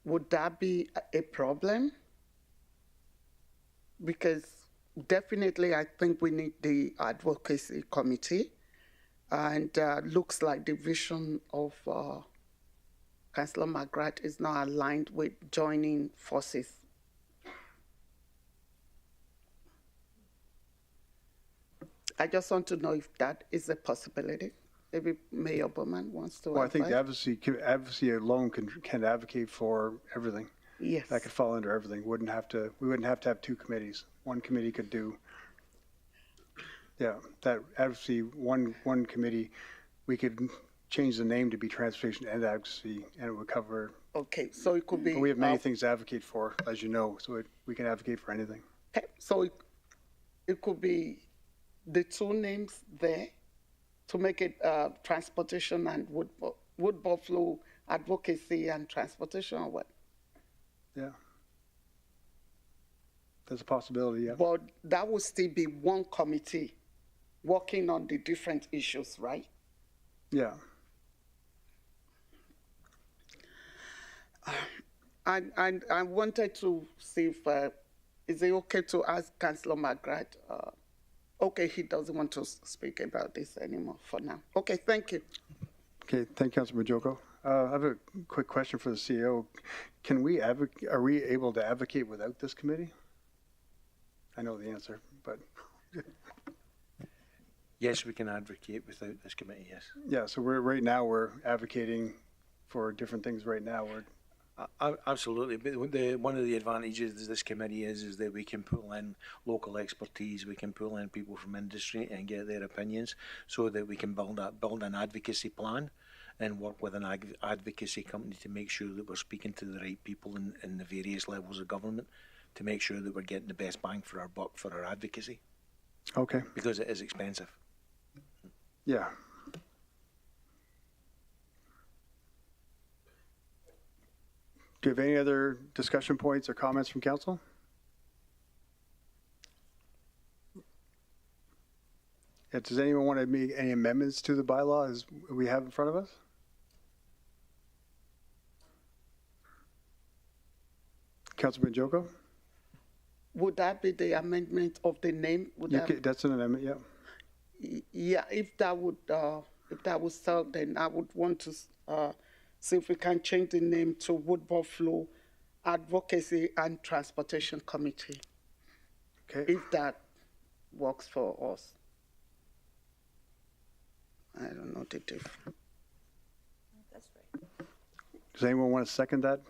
S9: Would that be a problem? Because definitely I think we need the Advocacy Committee, and looks like the vision of Councillor McGrath is now aligned with joining forces. I just want to know if that is a possibility. Maybe Mayor Bowman wants to.
S1: Well, I think the advocacy alone can advocate for everything.
S9: Yes.
S1: That could fall under everything. We wouldn't have to have two committees. One committee could do. Yeah, that advocacy, one committee, we could change the name to be Transportation and Advocacy, and it would cover.
S9: Okay, so it could be.
S1: But we have many things to advocate for, as you know, so we can advocate for anything.
S9: Okay, so it could be the two names there to make it Transportation and Wood Buffalo Advocacy and Transportation, or what?
S1: Yeah. There's a possibility, yeah.
S9: But that would still be one committee working on the different issues, right?
S1: Yeah.
S9: I wanted to see if, is it okay to ask Councillor McGrath? Okay, he doesn't want to speak about this anymore for now. Okay, thank you.
S1: Okay, thank you, Councilor Majoko. I have a quick question for the CEO. Are we able to advocate without this committee? I know the answer, but.
S8: Yes, we can advocate without this committee, yes.
S1: Yeah, so right now we're advocating for different things right now.
S8: Absolutely, but one of the advantages of this committee is that we can pull in local expertise, we can pull in people from industry and get their opinions, so that we can build an advocacy plan and work with an advocacy company to make sure that we're speaking to the right people in the various levels of government, to make sure that we're getting the best bang for our buck for our advocacy.
S1: Okay.
S8: Because it is expensive.
S1: Yeah. Do you have any other discussion points or comments from council? Yeah, does anyone want to make any amendments to the bylaw as we have in front of us? Councilor Benjoko?
S9: would that be the amendment of the name? Would that,
S1: That's an amendment, yeah.
S9: yeah, if that would serve, then I would want to see if we can change the name to Wood Buffalo Advocacy and Transportation Committee.
S1: Okay.
S9: If that works for us. I don't know the difference.
S3: That's right.
S1: Does anyone want to second that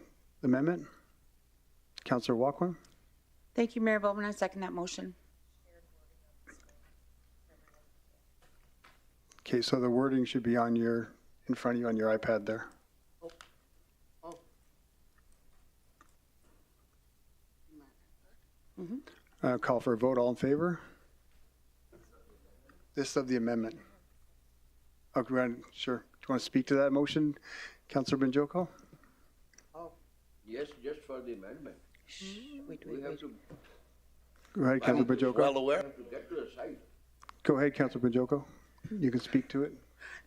S1: amendment? Councillor Walkwin?
S3: Thank you, Mayor Bowman. I second that motion.
S1: Okay, so the wording should be on in front of you on your iPad there. Call for a vote. All in favor? This of the amendment. Oh, sure. Do you want to speak to that motion, Councillor Benjoko?
S2: Yes, just for the amendment.
S3: Wait.
S2: We have to,
S1: Go ahead, Councillor Benjoko.
S5: Well aware.
S2: to get to the site.
S1: Go ahead, Councillor Benjoko. You can speak to it.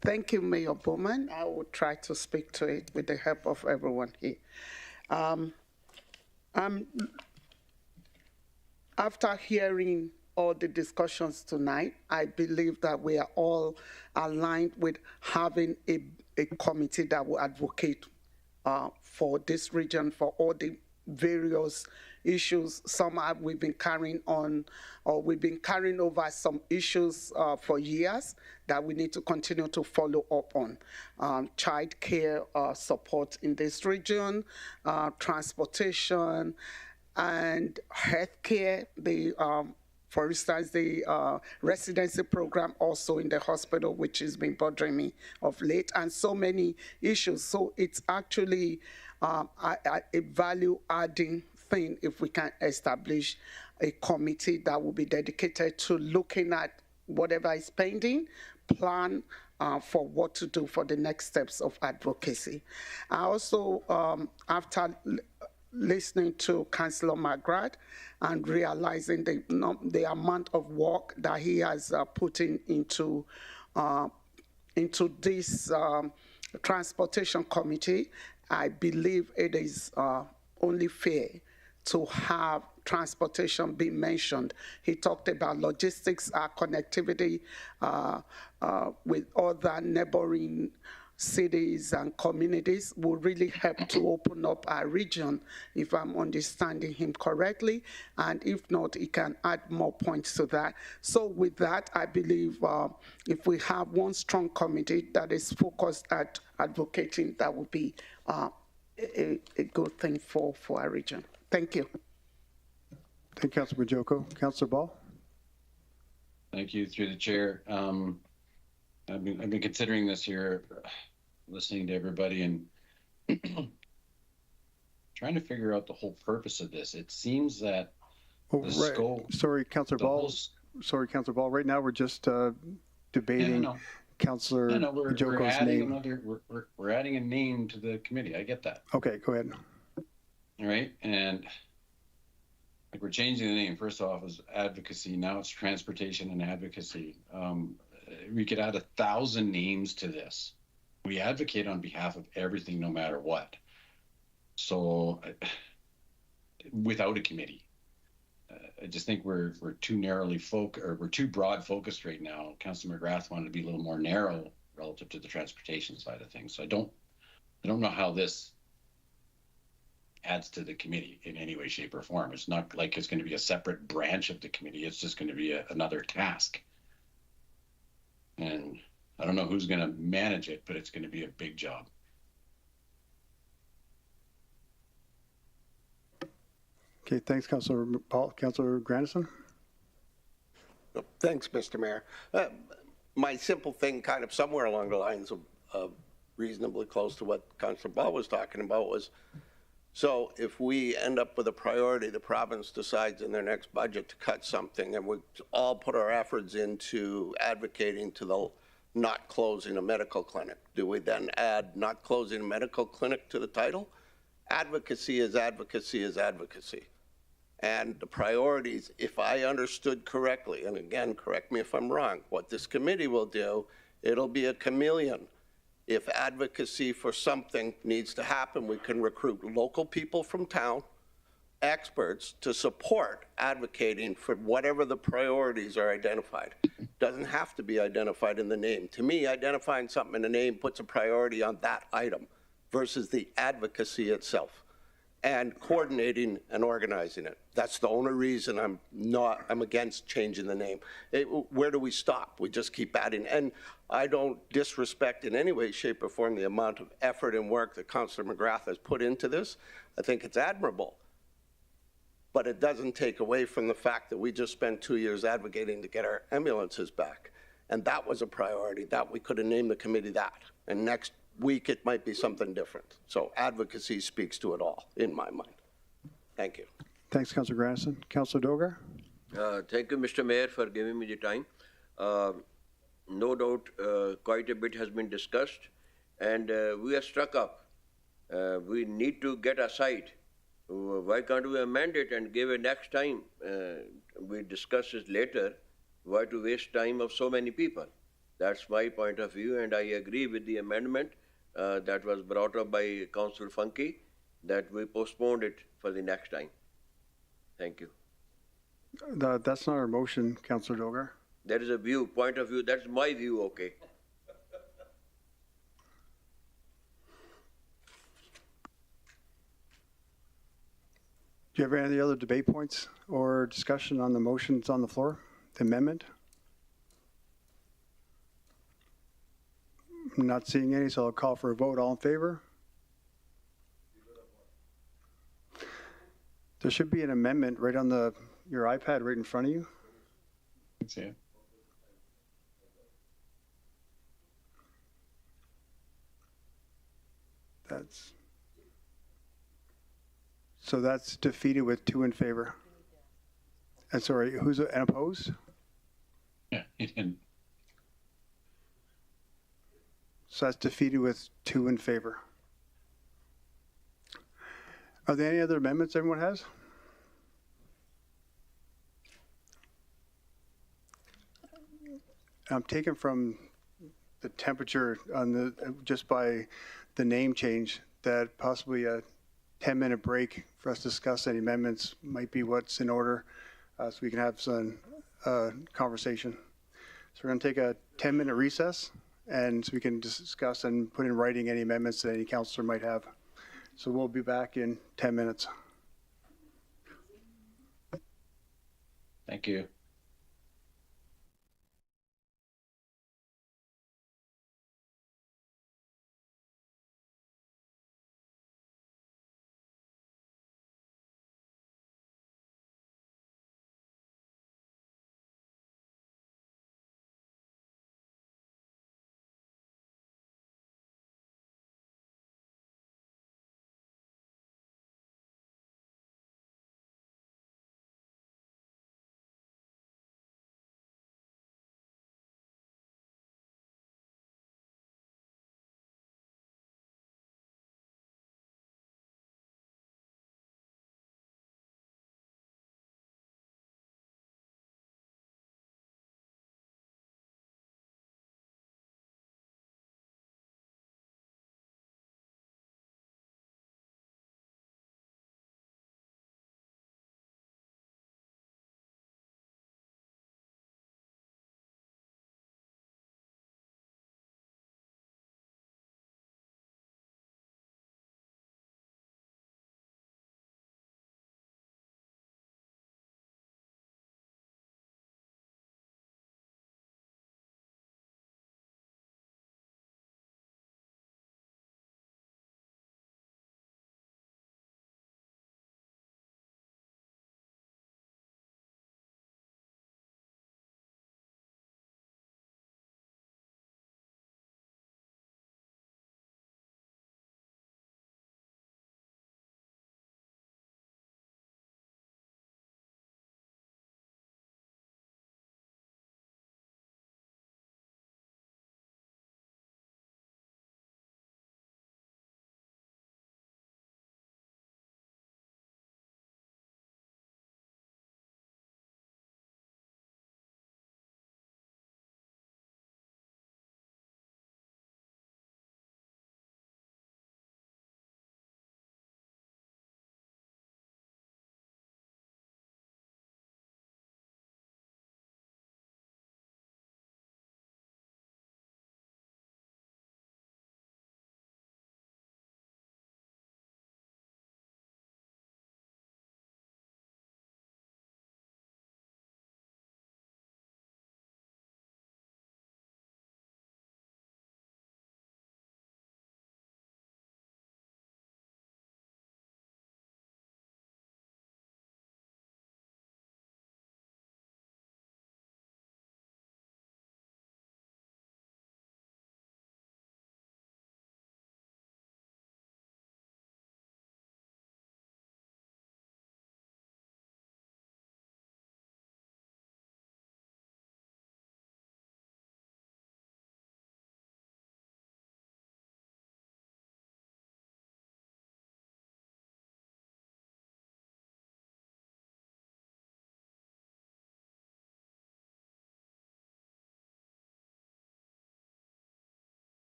S9: Thank you, Mayor Bowman. I will try to speak to it with the help of everyone here. After hearing all the discussions tonight, I believe that we are all aligned with having a committee that will advocate for this region, for all the various issues. We've been carrying on, or we've been carrying over some issues for years that we need to continue to follow up on. Child care support in this region, transportation, and healthcare. For instance, the residency program also in the hospital, which has been bothering me of late, and so many issues. So it's actually a value-adding thing if we can establish a committee that will be dedicated to looking at whatever is pending, plan for what to do for the next steps of advocacy. I also, after listening to Councillor McGrath and realizing the amount of work that he has put into this transportation committee, I believe it is only fair to have transportation be mentioned. He talked about logistics, connectivity with other neighboring cities and communities will really help to open up our region, if I'm understanding him correctly. And if not, he can add more points to that. So with that, I believe if we have one strong committee that is focused at advocating, that would be a good thing for our region. Thank you.
S1: Thank you, Councillor Benjoko. Councillor Ball?
S10: Thank you, through the chair. I've been considering this here, listening to everybody and trying to figure out the whole purpose of this. It seems that the scope.
S1: Sorry, Councillor Ball. Sorry, Councillor Ball. Right now, we're just debating Councillor Benjoko's name.
S10: We're adding a name to the committee. I get that.
S1: Okay, go ahead.
S10: All right, and like we're changing the name. First off, is advocacy. Now it's transportation and advocacy. We could add 1,000 names to this. We advocate on behalf of everything, no matter what. So, without a committee, I just think we're too narrowly we're too broad focused right now. Councillor McGrath wanted to be a little more narrow relative to the transportation side of things. So I don't know how this adds to the committee in any way, shape, or form. It's not like it's going to be a separate branch of the committee. It's just going to be another task. And I don't know who's going to manage it, but it's going to be a big job.
S1: Okay, thanks, Councillor Paul. Councillor Grandison?
S5: Thanks, Mr. Mayor. My simple thing, kind of somewhere along the lines of reasonably close to what Councillor Ball was talking about, was, so if we end up with a priority, the province decides in their next budget to cut something, and we all put our efforts into advocating to the not closing a medical clinic. Do we then add not closing a medical clinic to the title? Advocacy is advocacy is advocacy. And the priorities, if I understood correctly, and again, correct me if I'm wrong, what this committee will do, it'll be a chameleon. If advocacy for something needs to happen, we can recruit local people from town, experts to support advocating for whatever the priorities are identified. Doesn't have to be identified in the name. To me, identifying something in the name puts a priority on that item versus the advocacy itself and coordinating and organizing it. That's the only reason I'm against changing the name. Where do we stop? We just keep adding. And I don't disrespect in any way, shape, or form the amount of effort and work that Councillor McGrath has put into this. I think it's admirable. But it doesn't take away from the fact that we just spent 2 years advocating to get our ambulances back. And that was a priority, that we could have named the committee that. And next week it might be something different. So advocacy speaks to it all, in my mind. Thank you.
S1: Thanks, Councillor Grandison. Councillor Dogar?
S2: Thank you, Mr. Mayor, for giving me the time. No doubt quite a bit has been discussed, and we are struck up. We need to get aside. Why can't we amend it and give it next time? We discuss it later. Why to waste time of so many people? That's my point of view, and I agree with the amendment that was brought up by Councillor Funky, that we postponed it for the next time. Thank you.
S1: That's not our motion, Councillor Dogar.
S2: There is a view, point of view. That's my view, okay.
S1: Do you have any other debate points or discussion on the motions on the floor, the amendment? I'm not seeing any, so I'll call for a vote. All in favor? There should be an amendment right on your iPad right in front of you.
S10: Let's see it.
S1: So that's defeated with 2 in favor. And sorry, who's and opposed?
S10: Yeah, he didn't.
S1: So that's defeated with 2 in favor. Are there any other amendments everyone has? I'm taken from the temperature on just by the name change that possibly a 10-minute break for us to discuss any amendments might be what's in order, so we can have some conversation. So we're going to take a 10-minute recess, and so we can discuss and put in writing any amendments that any councillor might have. So we'll be back in 10 minutes.
S10: Thank you.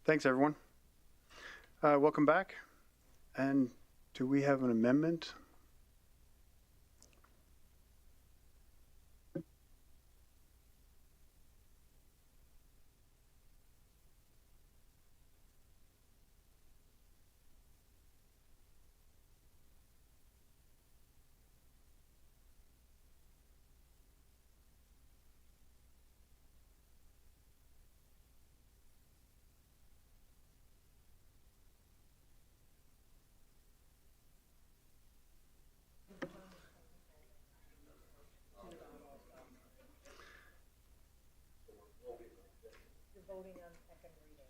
S1: Thanks, everyone. Welcome back. And do we have an amendment?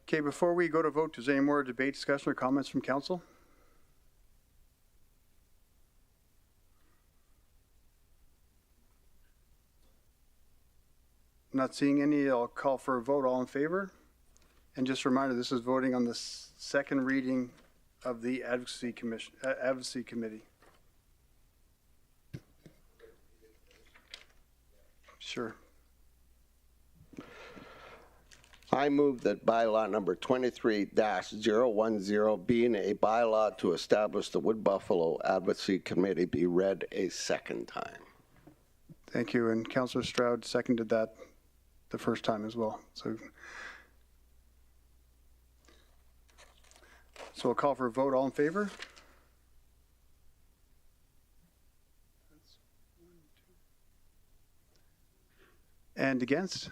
S1: Okay, before we go to vote, is there any more debate, discussion, or comments from council? Not seeing any, I'll call for a vote. All in favor? And just a reminder, this is voting on the second reading of the Advocacy Committee. Sure.
S5: I move that bylaw number 23-010, being a bylaw to establish the Wood Buffalo Advocacy Committee, be read a second time.
S1: Thank you. And Councillor Stroud seconded that the first time as well. So we'll call for a vote. All in favor? And against?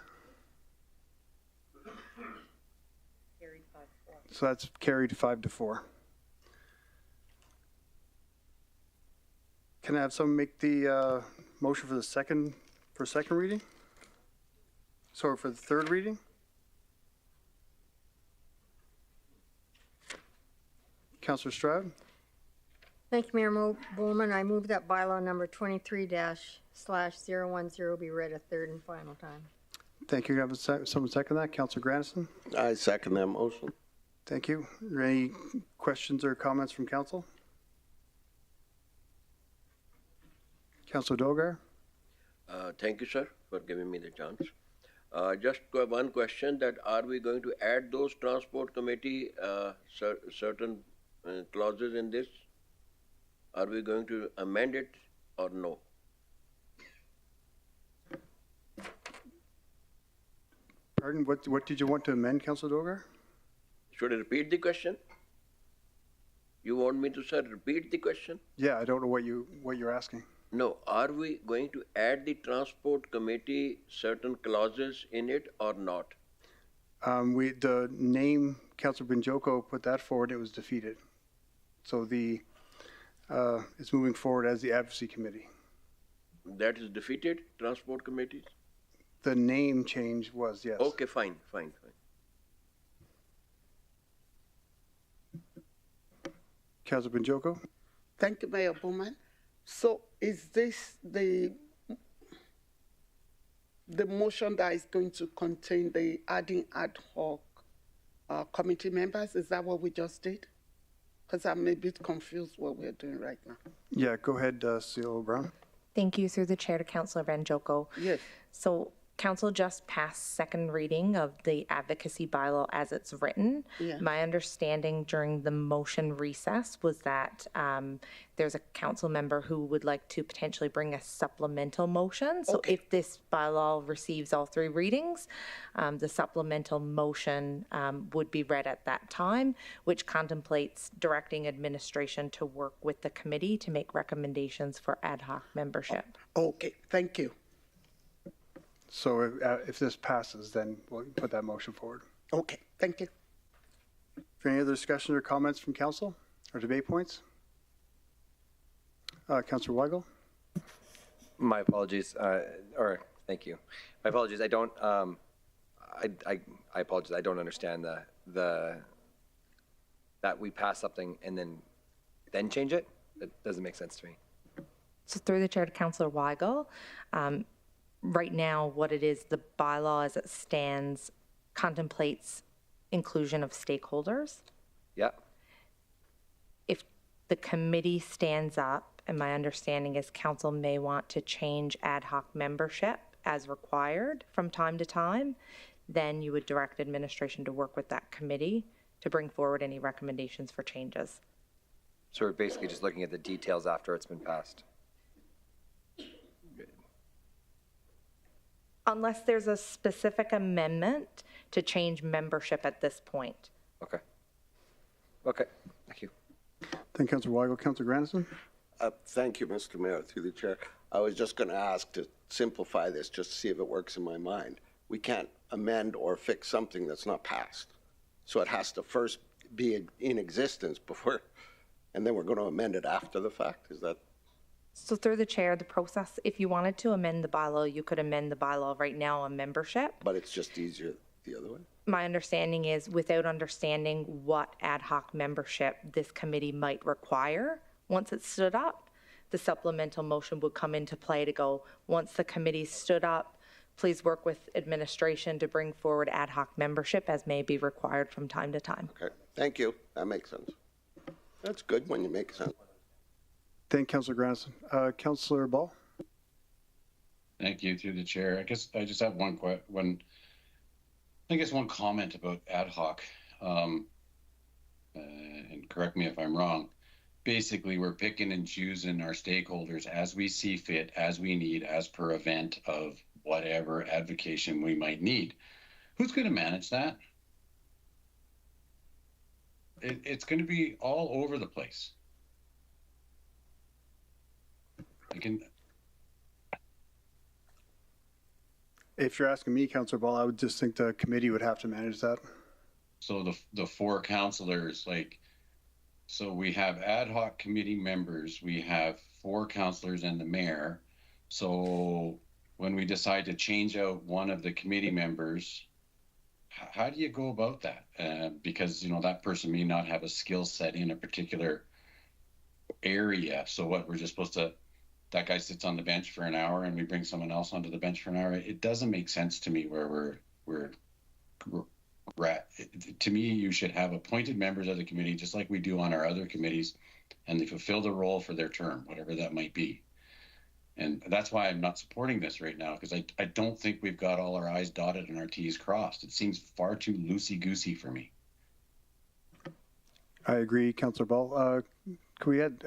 S1: So that's carried 5-4. Can I have someone make the motion for second reading? Sorry, for the third reading? Councillor Stroud?
S4: Thank you, Mayor Bowman. I move that bylaw number 23-/010 be read a third and final time.
S1: Thank you. Have someone second that? Councillor Grandison?
S5: I second that motion.
S1: Thank you. Are there any questions or comments from council? Councillor Dogar?
S2: Thank you, sir, for giving me the chance. Just one question: that are we going to add those transport committee certain clauses in this? Are we going to amend it or no?
S1: Pardon, what did you want to amend, Councillor Dogar?
S2: Should I repeat the question? You want me to, sir, repeat the question?
S1: Yeah, I don't know what you're asking.
S2: No, are we going to add the transport committee certain clauses in it or not?
S1: The name, Councillor Binjoko put that forward, it was defeated. So it's moving forward as the Advocacy Committee.
S2: That is defeated, transport committees?
S1: The name change was, yes.
S2: Okay, fine.
S1: Councillor Binjoko?
S9: Thank you, Mayor Bowman. So is this the motion that is going to contain the adding ad hoc committee members? Is that what we just did? Because I'm a bit confused what we're doing right now.
S1: Yeah, go ahead, CLO Brown.
S11: Thank you, through the chair, to Councillor Banjoko.
S9: Yes.
S11: So Council just passed second reading of the advocacy bylaw as it's written.
S9: Yeah.
S11: My understanding during the motion recess was that there's a council member who would like to potentially bring a supplemental motion. So
S9: Okay.
S11: if this bylaw receives all three readings, the supplemental motion would be read at that time, which contemplates directing administration to work with the committee to make recommendations for ad hoc membership.
S9: Okay, thank you.
S1: So if this passes, then we'll put that motion forward.
S9: Okay, thank you.
S1: For any other discussion or comments from council or debate points? Councillor Weigel?
S12: My apologies, thank you. My apologies, I don't, I apologize, I don't understand that we pass something and then change it. That doesn't make sense to me.
S11: So through the chair to Councillor Weigel, right now what it is, the bylaw as it stands contemplates inclusion of stakeholders.
S12: Yeah.
S11: If the committee stands up, and my understanding is council may want to change ad hoc membership as required from time to time, then you would direct administration to work with that committee to bring forward any recommendations for changes.
S12: So we're basically just looking at the details after it's been passed.
S11: Unless there's a specific amendment to change membership at this point.
S12: Okay. Okay, thank you.
S1: Thank you, Councillor Weigel. Councillor Grandison?
S5: Thank you, Mr. Mayor, through the chair. I was just going to ask to simplify this just to see if it works in my mind. We can't amend or fix something that's not passed. So it has to first be in existence before, and then we're going to amend it after the fact? Is that?
S11: So through the chair, the process, if you wanted to amend the bylaw, you could amend the bylaw right now on membership.
S5: But it's just easier the other way?
S11: My understanding is without understanding what ad hoc membership this committee might require, once it's stood up, the supplemental motion would come into play to go, once the committee stood up, please work with administration to bring forward ad hoc membership as may be required from time to time.
S5: Okay, thank you. That makes sense. That's good when you make sense.
S1: Thank you, Councillor Grandison. Councillor Ball?
S10: Thank you, through the chair. I guess I just have one comment about ad hoc, and correct me if I'm wrong. Basically, we're picking and choosing our stakeholders as we see fit, as we need, as per event of whatever advocacy we might need. Who's going to manage that? It's going to be all over the place.
S1: If you're asking me, Councillor Ball, I would just think the committee would have to manage that.
S10: So the four councillors, so we have ad hoc committee members, we have 4 councillors and the mayor. So when we decide to change out one of the committee members, how do you go about that? Because, that person may not have a skill set in a particular area. So what, we're just supposed to, that guy sits on the bench for an hour and we bring someone else onto the bench for an hour? It doesn't make sense to me where we're to me, you should have appointed members of the committee, just like we do on our other committees, and they fulfill the role for their term, whatever that might be. And that's why I'm not supporting this right now, because I don't think we've got all our I's dotted and our T's crossed. It seems far too loosey-goosey for me.
S1: I agree, Councillor Ball. Could we add,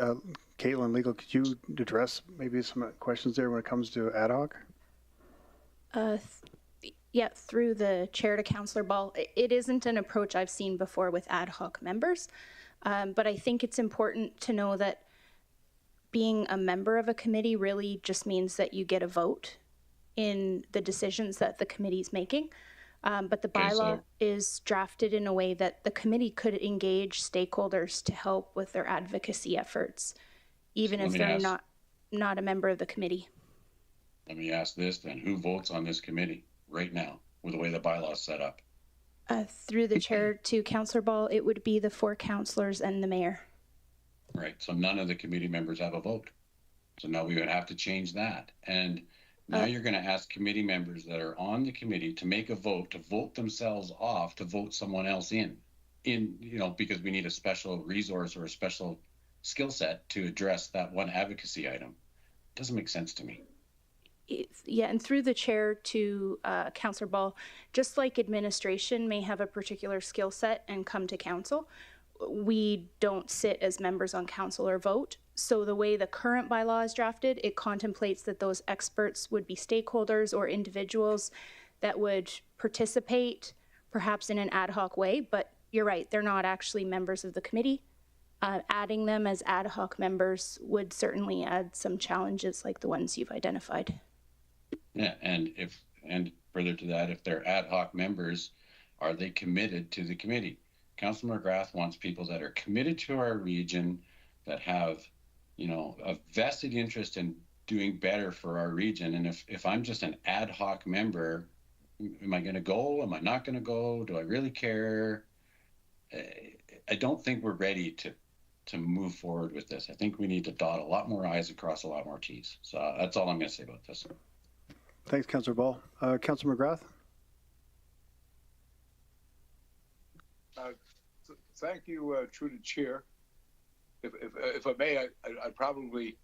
S1: Caitlin, legal, could you address maybe some questions there when it comes to ad hoc?
S6: Yeah, through the chair to Councillor Ball, it isn't an approach I've seen before with ad hoc members, but I think it's important to know that being a member of a committee really just means that you get a vote in the decisions that the committee's making. But the bylaw is drafted in a way that the committee could engage stakeholders to help with their advocacy efforts, even if they're not a member of the committee.
S10: Let me ask this then. Who votes on this committee right now with the way the bylaw is set up?
S6: Through the chair to Councillor Ball, it would be the 4 councillors and the mayor.
S10: Right. So none of the committee members have a vote. So now we would have to change that. And now you're going to ask committee members that are on the committee to make a vote, to vote themselves off, to vote someone else in, because we need a special resource or a special skill set to address that one advocacy item. It doesn't make sense to me.
S6: Yeah, and through the chair to Councillor Ball, just like administration may have a particular skill set and come to council, we don't sit as members on council or vote. So the way the current bylaw is drafted, it contemplates that those experts would be stakeholders or individuals that would participate perhaps in an ad hoc way, but you're right, they're not actually members of the committee. Adding them as ad hoc members would certainly add some challenges like the ones you've identified.
S10: Yeah, and further to that, if they're ad hoc members, are they committed to the committee? Councillor McGrath wants people that are committed to our region, that have, a vested interest in doing better for our region. And if I'm just an ad hoc member, am I going to go? Am I not going to go? Do I really care? I don't think we're ready to move forward with this. I think we need to dot a lot more I's and cross a lot more T's. So that's all I'm going to say about this.
S1: Thanks, Councillor Ball. Councillor McGrath?
S7: Thank you, through the chair. If I may, I'd probably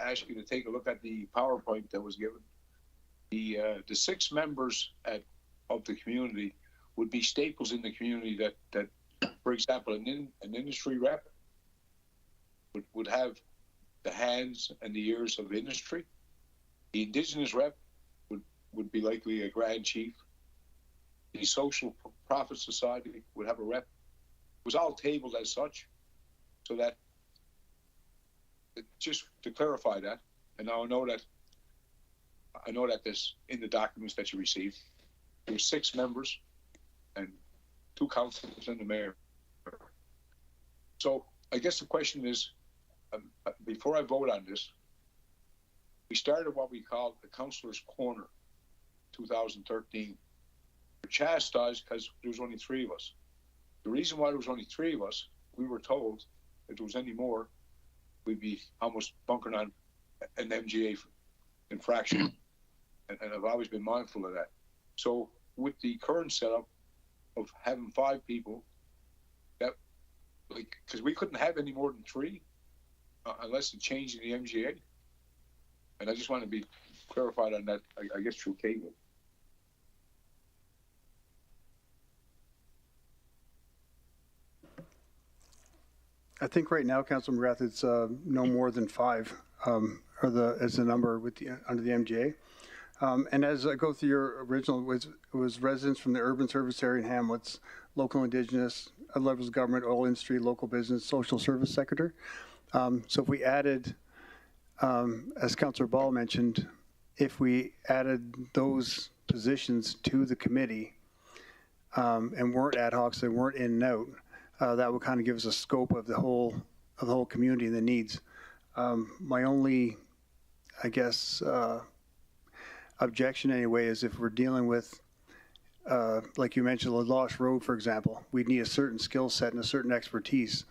S7: ask you to take a look at the PowerPoint that was given. The 6 members at of the community would be staples in the community that for example, an industry rep would have the hands and the ears of industry. The indigenous rep would be likely a grand chief. The social profit society would have a rep. It was all tabled as such, so that, just to clarify that, and now I know that this in the documents that you received, there were 6 members and 2 councillors and the mayor. So I guess the question is, before I vote on this, we started what we called the Councillor's Corner, 2013. We're chastised because there was only 3 of us. The reason why there was only 3 of us, we were told if there was any more, we'd be almost bunkering on an MGA infraction. And I've always been mindful of that. So with the current setup of having 5 people, that, like, because we couldn't have any more than 3 unless it changed in the MGA. And I just want to be clarified on that, I guess, through cable.
S1: I think right now, Councilor McGrath, it's no more than 5 as the number with under the MGA. And as I go through your original, it was residents from the urban service area and hamlets, local indigenous, other levels of government, oil industry, local business, social service sector. So if we added, as Councillor Ball mentioned, if we added those positions to the committee and weren't ad hocs, they weren't in and out, that would kind of give us a scope of the whole community and the needs. My only, I guess, objection anyway is if we're dealing with, like you mentioned, the Lost Road, for example, we'd need a certain skill set and a certain expertise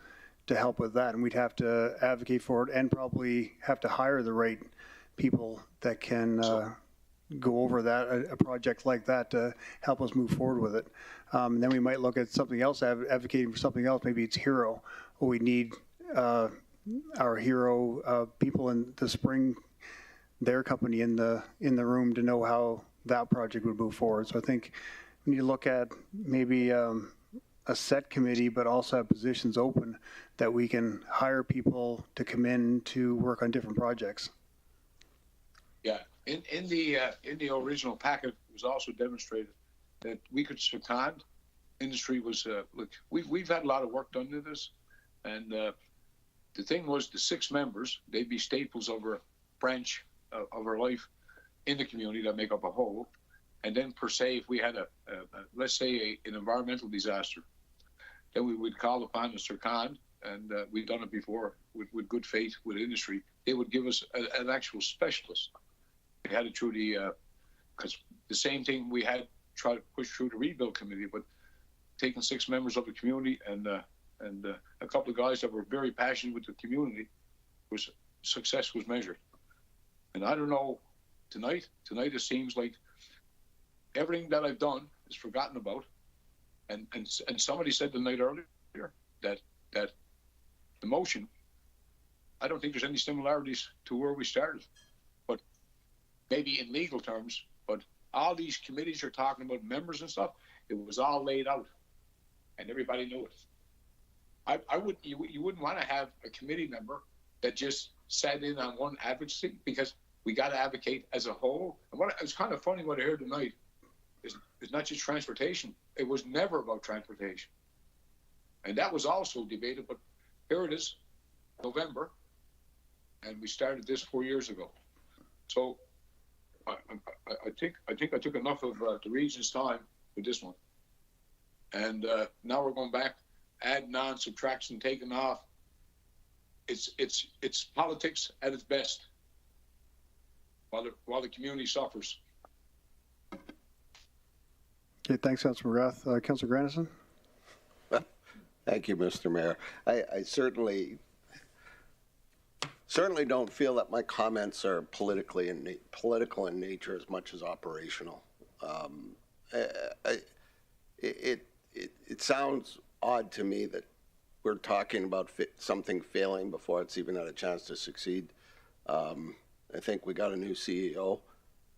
S1: to help with that, and we'd have to advocate for it and probably have to hire the right people that can go over that, a project like that, to help us move forward with it. And then we might look at something else, advocating for something else. Maybe it's Hero, or we need our Hero people in the spring, their company in the room to know how that project would move forward. So I think we need to look at maybe a set committee, but also have positions open that we can hire people to come in to work on different projects.
S7: Yeah, in the original packet, it was also demonstrated that we could second. Industry was look, we've had a lot of work done to this, and the thing was the 6 members, they'd be staples of our branch of our life in the community that make up a whole. And then per se, if we had let's say an environmental disaster, then we would call upon the SERCON, and we've done it before with good faith with industry. They would give us an actual specialist. We had it through because the same thing we had tried to push through the rebuild committee, but taking 6 members of the community and a couple of guys that were very passionate with the community, success was measured. And I don't know, tonight it seems like everything that I've done is forgotten about. And somebody said the night earlier that the motion, I don't think there's any similarities to where we started, but maybe in legal terms, but all these committees are talking about members and stuff. It was all laid out and everybody knew it. You wouldn't want to have a committee member that just sat in on one advocacy, because we got to advocate as a whole. And it was kind of funny what I heard tonight is not just transportation. It was never about transportation. And that was also debated, but here it is, November, and we started this 4 years ago. So I think I took enough of the region's time with this one. And now we're going back, adding on, subtraction, taking off. It's politics at its best, while the community suffers.
S1: Okay, thanks, Councillor McGrath. Councillor Grandison?
S5: Thank you, Mr. Mayor. I certainly don't feel that my comments are political in nature as much as operational. It sounds odd to me that we're talking about something failing before it's even had a chance to succeed. I think we got a new CEO.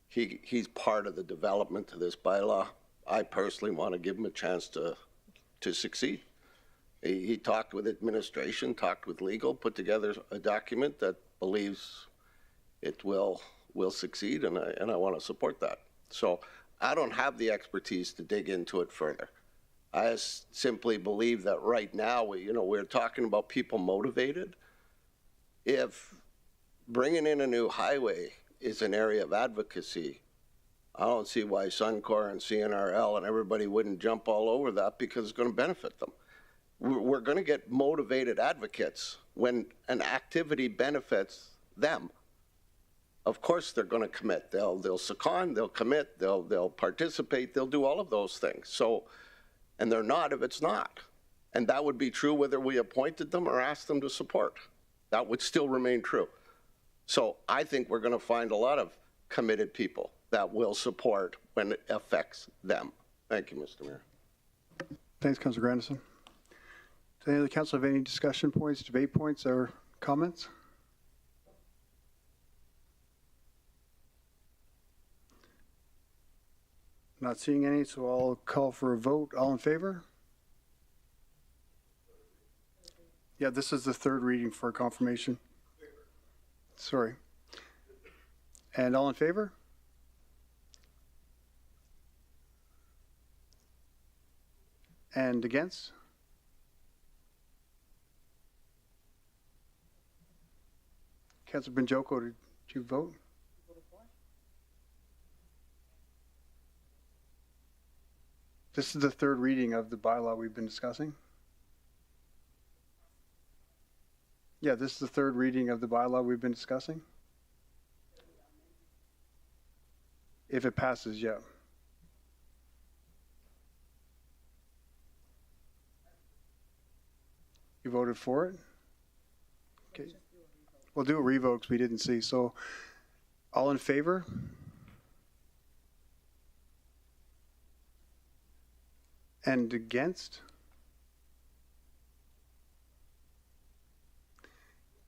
S5: He's part of the development of this bylaw. I personally want to give him a chance to succeed. He talked with administration, talked with legal, put together a document that believes it will succeed, and I want to support that. So I don't have the expertise to dig into it further. I simply believe that right now, we're talking about people motivated. If bringing in a new highway is an area of advocacy, I don't see why Suncor and CNRL and everybody wouldn't jump all over that, because it's going to benefit them. We're going to get motivated advocates when an activity benefits them. Of course they're going to commit. They'll second, they'll commit, they'll participate, they'll do all of those things. So, and they're not if it's not. And that would be true whether we appointed them or asked them to support. That would still remain true. So I think we're going to find a lot of committed people that will support when it affects them. Thank you, Mr. Mayor.
S1: Thanks, Councillor Grandison. Does any of the council have any discussion points, debate points, or comments? Not seeing any, so I'll call for a vote. All in favor? Yeah, this is the third reading for confirmation. Sorry. And all in favor? And against? Councillor Benjoko, did you vote? This is the third reading of the bylaw we've been discussing. Yeah, this is the third reading of the bylaw we've been discussing. If it passes, yeah. You voted for it? Okay. We'll do a revote because we didn't see. So, all in favor? And against?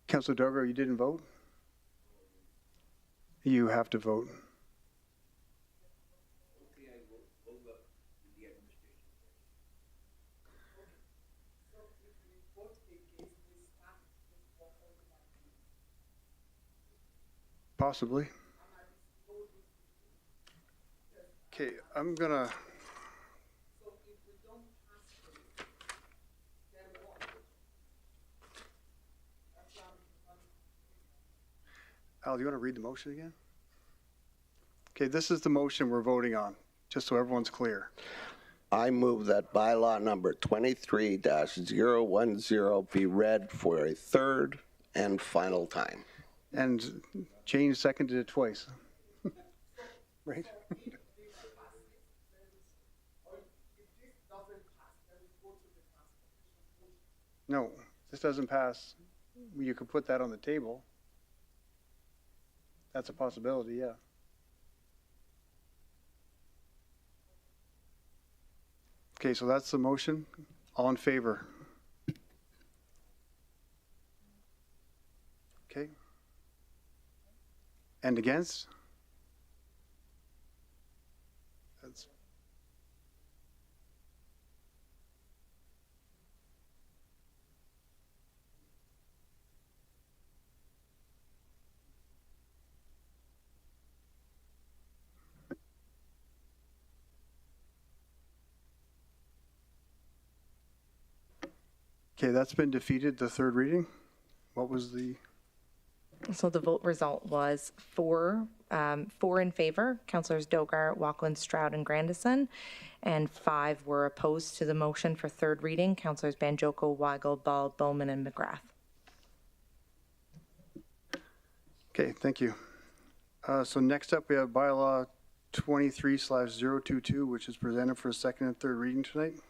S1: Councillor Dogar, you didn't vote? You have to vote. Possibly. Okay, I'm gonna. Al, do you want to read the motion again? Okay, this is the motion we're voting on, just so everyone's clear.
S5: I move that bylaw number 23-010 be read for a third and final time.
S1: And Jane seconded it twice. Right? No, this doesn't pass. You could put that on the table. That's a possibility, yeah. Okay, so that's the motion. All in favor? Okay. And against? That's okay, that's been defeated, the third reading. What was the...
S11: So the vote result was four in favor, Councillors Dogar, Walklin, Stroud, and Grandison, and 5 were opposed to the motion for third reading, Councillors Banjoko, Weigel, Ball, Bowman, and McGrath.
S1: Okay, thank you. So next up, we have bylaw 23/022, which is presented for a second and third reading tonight.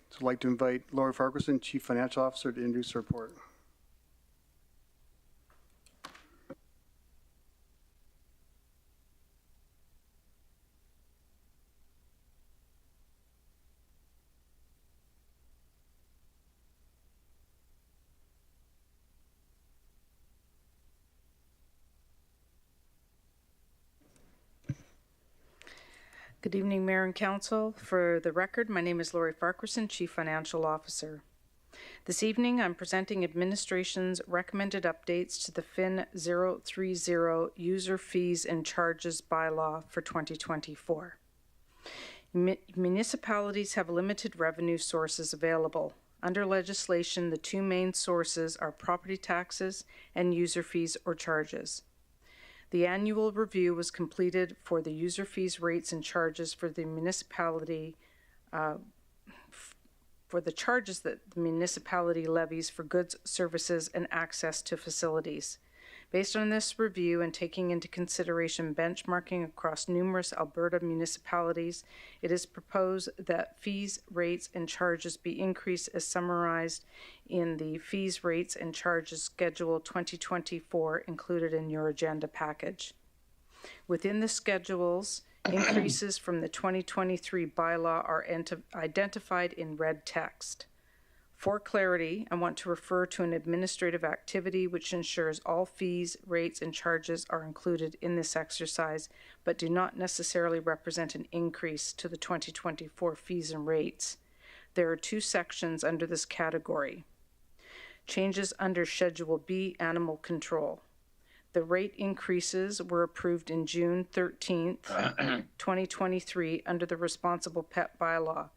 S1: So I'd like to invite Laura Farquharson, Chief Financial Officer, to introduce the report.
S13: Good evening, Mayor and Council. For the record, my name is Lori Farquharson, Chief Financial Officer. This evening, I'm presenting administration's recommended updates to the FIN 030 User Fees and Charges Bylaw for 2024. Municipalities have limited revenue sources available. Under legislation, the two main sources are property taxes and user fees or charges. The annual review was completed for the user fees, rates, and charges for the municipality, for the charges that the municipality levies for goods, services, and access to facilities. Based on this review and taking into consideration benchmarking across numerous Alberta municipalities, it is proposed that fees, rates, and charges be increased as summarized in the Fees, Rates, and Charges Schedule 2024 included in your agenda package. Within the schedules, increases from the 2023 bylaw are identified in red text. For clarity, I want to refer to an administrative activity which ensures all fees, rates, and charges are included in this exercise, but do not necessarily represent an increase to the 2024 fees and rates. There are two sections under this category. Changes under Schedule B, Animal Control. The rate increases were approved in June 13th, 2023 under the Responsible Pet Bylaw.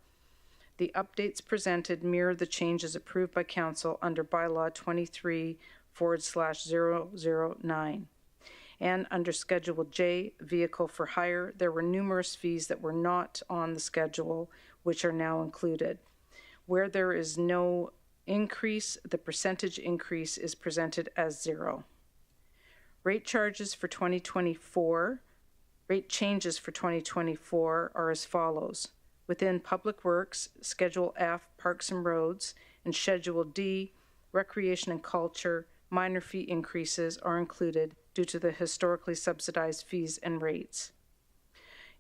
S13: The updates presented mirror the changes approved by Council under Bylaw 23/009. And under Schedule J, Vehicle for Hire, there were numerous fees that were not on the schedule, which are now included. Where there is no increase, the percentage increase is presented as 0. Rate changes for 2024 are as follows. Within Public Works, Schedule F, Parks and Roads, and Schedule D, Recreation and Culture, minor fee increases are included due to the historically subsidized fees and rates.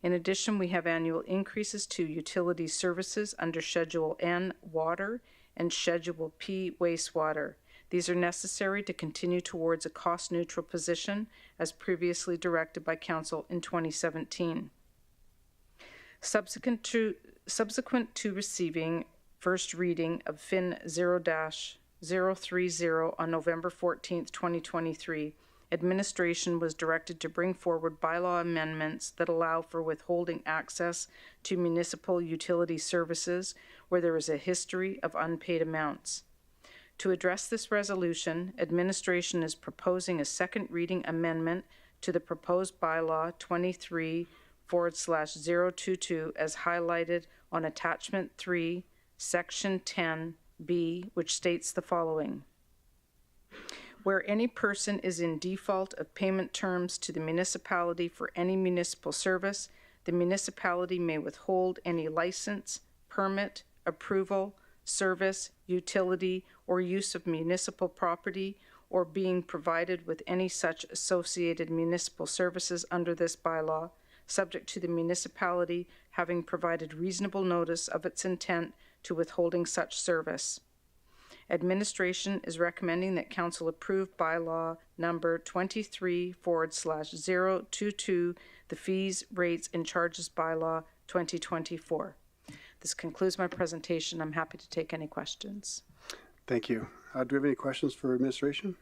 S13: In addition, we have annual increases to utility services under Schedule N, Water, and Schedule P, Wastewater. These are necessary to continue towards a cost-neutral position as previously directed by Council in 2017. Subsequent to receiving first reading of FIN 0-030 on November 14th, 2023, administration was directed to bring forward bylaw amendments that allow for withholding access to municipal utility services where there is a history of unpaid amounts. To address this resolution, administration is proposing a second reading amendment to the proposed bylaw 23/022 as highlighted on attachment 3, section 10B, which states the following. Where any person is in default of payment terms to the municipality for any municipal service, the municipality may withhold any license, permit, approval, service, utility, or use of municipal property, or being provided with any such associated municipal services under this bylaw, subject to the municipality having provided reasonable notice of its intent to withholding such service. Administration is recommending that Council approve bylaw number 23/022, the Fees, Rates, and Charges Bylaw 2024. This concludes my presentation. I'm happy to take any questions.
S1: Thank you. Do we have any questions for administration?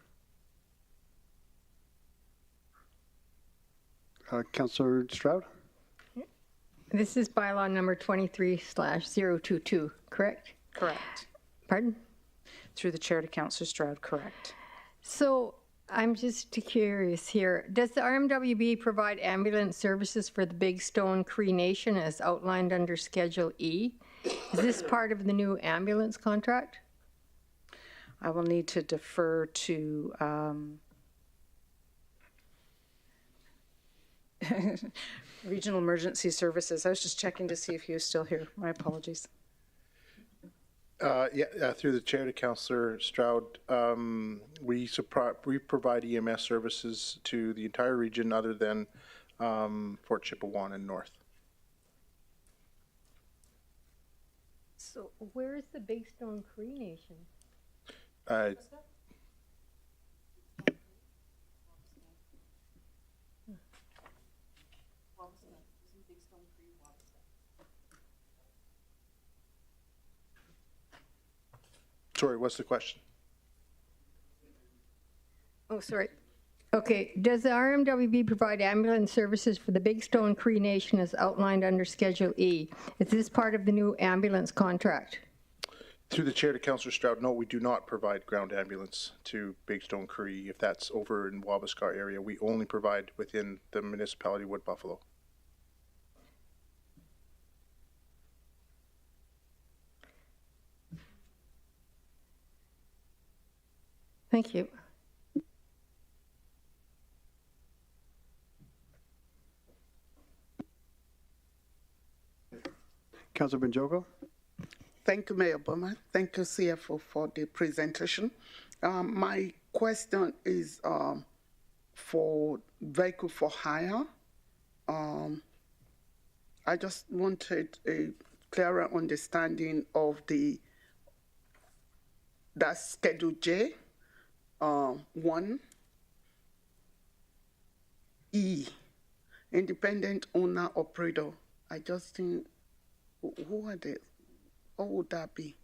S1: Councillor Stroud?
S4: This is bylaw number 23/022, correct?
S13: Correct.
S4: Pardon?
S13: Through the chair to Councillor Stroud, correct.
S4: So I'm just curious here. Does the RMWB provide ambulance services for the Big Stone Cree Nation as outlined under Schedule E? Is this part of the new ambulance contract?
S13: I will need to defer to Regional Emergency Services. I was just checking to see if he was still here. My apologies.
S14: Through the chair to Councillor Stroud, we provide EMS services to the entire region other than Fort Chippewa and North.
S4: So where is the Big Stone Cree Nation?
S14: Sorry, what's the question?
S4: Oh, sorry. Okay, does the RMWB provide ambulance services for the Big Stone Cree Nation as outlined under Schedule E? Is this part of the new ambulance contract?
S14: Through the chair to Councillor Stroud, no, we do not provide ground ambulance to Big Stone Cree. If that's over in Wabasca area, we only provide within the municipality of Wood Buffalo.
S4: Thank you.
S1: Councillor Benjogo?
S9: Thank you, Mayor Bowman. Thank you, CFO, for the presentation. My question is for vehicle for hire. I just wanted a clearer understanding of that Schedule J, 1E, independent owner operator. I just think, who are they? What would that be?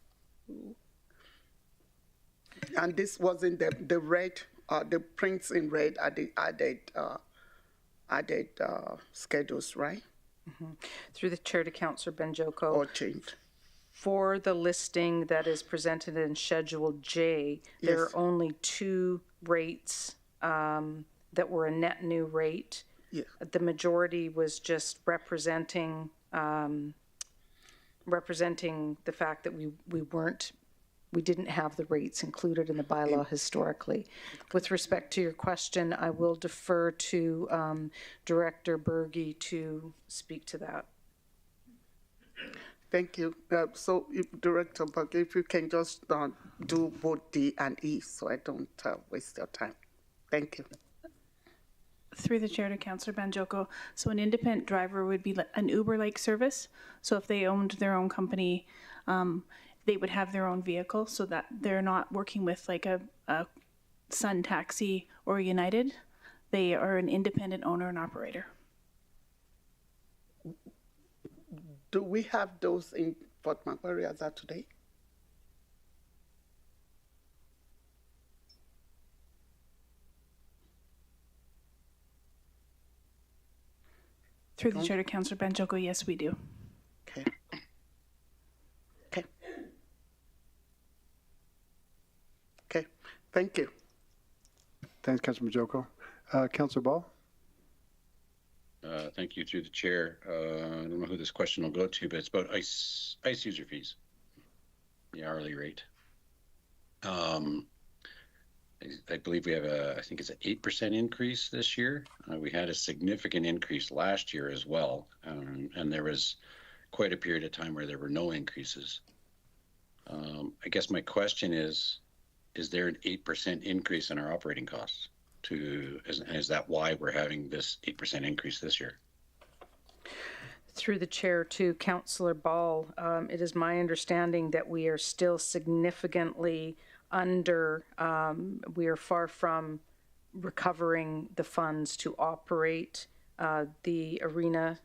S9: And this wasn't the red, the prints in red are the added schedules, right?
S13: Mm-hmm. Through the chair to Councillor Benjoko.
S9: Or changed.
S13: For the listing that is presented in Schedule J,
S9: Yes.
S13: there are only 2 rates that were a net new rate.
S9: Yeah.
S13: The majority was just representing the fact that we didn't have the rates included in the bylaw historically. With respect to your question, I will defer to Director Berge to speak to that.
S9: Thank you. So, Director Berge, if you can just do both D and E so I don't waste your time. Thank you.
S6: Through the chair to Councillor Banjoko. So an independent driver would be an Uber-like service. So if they owned their own company, they would have their own vehicle so that they're not working with like a Sun Taxi or United. They are an independent owner and operator.
S9: Do we have those in Fort McKay as of today?
S6: Through the chair to Councillor Banjoko, yes, we do.
S9: Okay. Okay. Okay. Thank you.
S1: Thanks, Councillor Majoko. Councillor Ball?
S10: Thank you, through the chair. I don't know who this question will go to, but it's about ICE user fees, the hourly rate. I believe we have I think it's an 8% increase this year. We had a significant increase last year as well, and there was quite a period of time where there were no increases. I guess my question is there an 8% increase in our operating costs? Is that why we're having this 8% increase this year?
S13: Through the chair to Councillor Ball, it is my understanding that we are still significantly under, we are far from recovering the funds to operate the arena,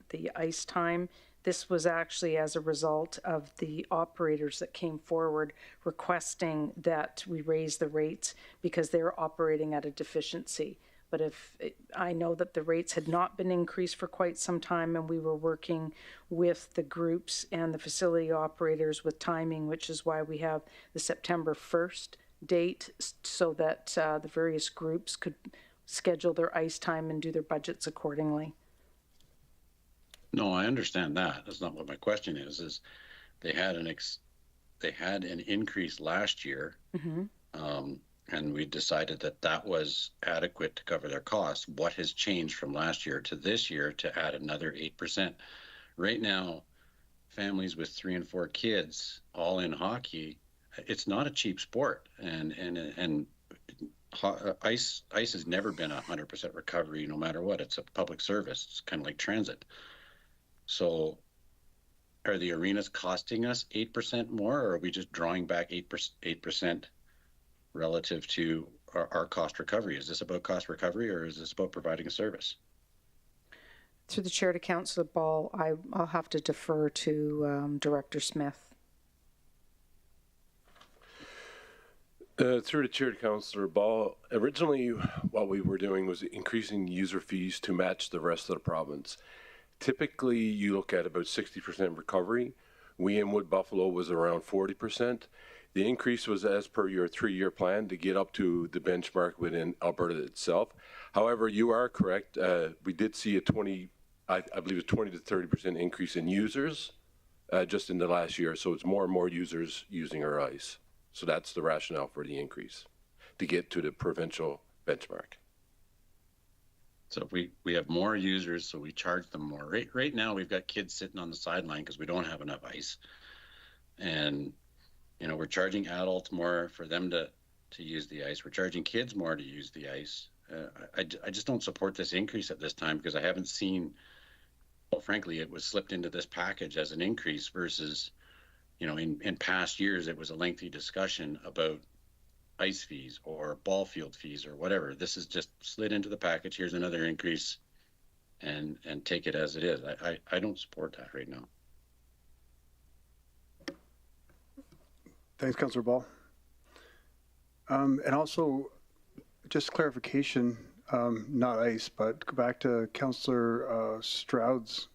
S13: the ice time. This was actually as a result of the operators that came forward requesting that we raise the rates because they're operating at a deficiency. But I know that the rates had not been increased for quite some time, and we were working with the groups and the facility operators with timing, which is why we have the September 1st date so that the various groups could schedule their ice time and do their budgets accordingly.
S10: No, I understand that. That's not what my question is. Is they had an increase last year, and we decided that was adequate to cover their costs. What has changed from last year to this year to add another 8%? Right now, families with 3 and 4 kids, all in hockey, it's not a cheap sport, and ice has never been 100% recovery, no matter what. It's a public service. It's kind of like transit. So are the arenas costing us 8% more, or are we just drawing back 8% relative to our cost recovery? Is this about cost recovery, or is this about providing a service?
S13: Through the chair to Councillor Ball, I'll have to defer to Director Smith.
S15: Through the chair to Councillor Ball, originally what we were doing was increasing user fees to match the rest of the province. Typically, you look at about 60% recovery. We in Wood Buffalo was around 40%. The increase was as per your 3-year plan to get up to the benchmark within Alberta itself. However, you are correct. We did see a 20 to 30% increase in users just in the last year. So it's more and more users using our ice. So that's the rationale for the increase, to get to the provincial benchmark.
S10: So if we have more users, so we charge them more. Right now, we've got kids sitting on the sideline because we don't have enough ice. And, you know, we're charging adults more for them to use the ice. We're charging kids more to use the ice. I just don't support this increase at this time because I haven't seen, well, frankly, it was slipped into this package as an increase versus, you know, in past years, it was a lengthy discussion about ice fees or ball field fees or whatever. This is just slid into the package. Here's another increase and take it as it is. I don't support that right now.
S1: Thanks, Councillor Ball. And also, just clarification, not ice, but go back to Councillor Stroud's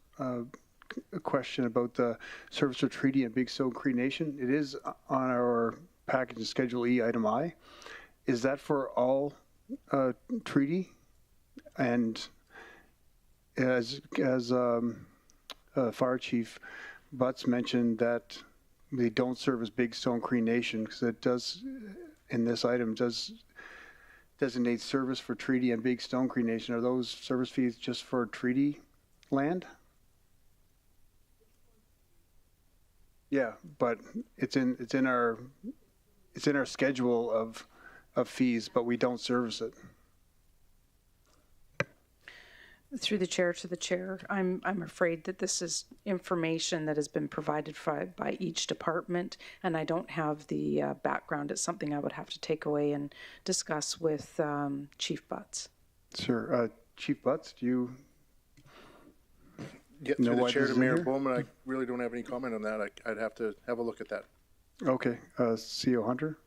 S1: question about the service of treaty and Big Stone Cree Nation. It is on our package in Schedule E, Item I. Is that for all treaty? And as Fire Chief Butts mentioned that they don't serve as Big Stone Cree Nation, because it does, in this item, does designate service for treaty and Big Stone Cree Nation. Are those service fees just for treaty land? Yeah, but it's in our schedule of fees, but we don't service it.
S13: Through the chair to the chair, I'm afraid that this is information that has been provided by each department, and I don't have the background. It's something I would have to take away and discuss with Chief Butts.
S1: Sure. Chief Butts, do you
S14: through the chair to Mayor Bowman, I really don't have any comment on that. I'd have to have a look at that.
S1: Okay. CO Hunter?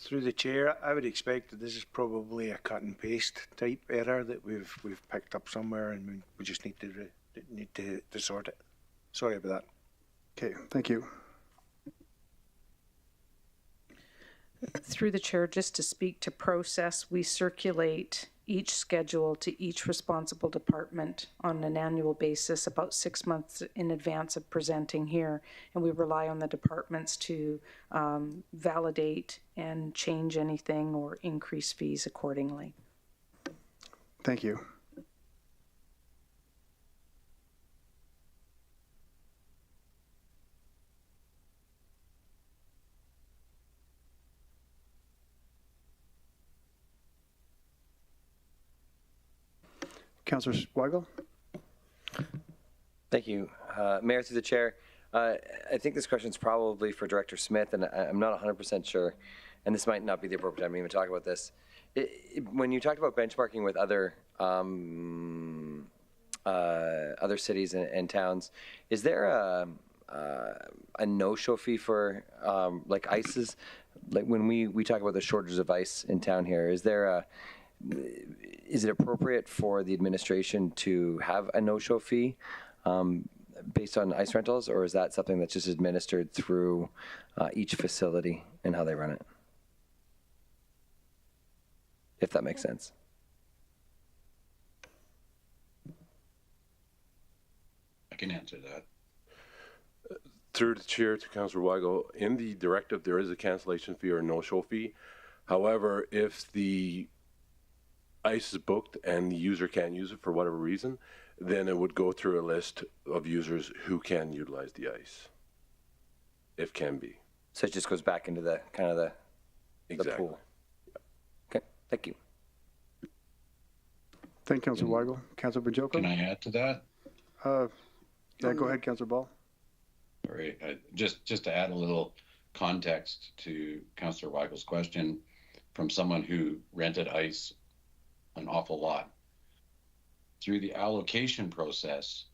S8: Through the chair, I would expect that this is probably a cut and paste type error that we've picked up somewhere, and we just need to sort it. Sorry about that.
S1: Okay, thank you.
S13: Through the chair, just to speak to process, we circulate each schedule to each responsible department on an annual basis about 6 months in advance of presenting here, and we rely on the departments to validate and change anything or increase fees accordingly.
S1: Thank you. Councillor Weigel?
S12: Thank you. Mayor, through the chair, I think this question is probably for Director Smith, and I'm not 100% sure, and this might not be the appropriate time to even talk about this. When you talked about benchmarking with other cities and towns, is there a no-show fee for like ices? Like when we talk about the shortage of ice in town here, is it appropriate for the administration to have a no-show fee based on ice rentals, or is that something that's just administered through each facility and how they run it? If that makes sense.
S10: I can answer that.
S15: Through the chair to Councillor Weigel, in the directive there is a cancellation fee or a no-show fee. However, if the ice is booked and the user can't use it for whatever reason, then it would go through a list of users who can utilize the ice, if can be.
S12: So it just goes back into the kind of the pool. Okay, thank you.
S1: Thank you, Councillor Weigel. Councillor Bajoko?
S10: Can I add to that?
S1: Yeah, go ahead, Councillor Ball.
S10: All right. Just to add a little context to Councillor Weigel's question, from someone who rented ice an awful lot. through the allocation process,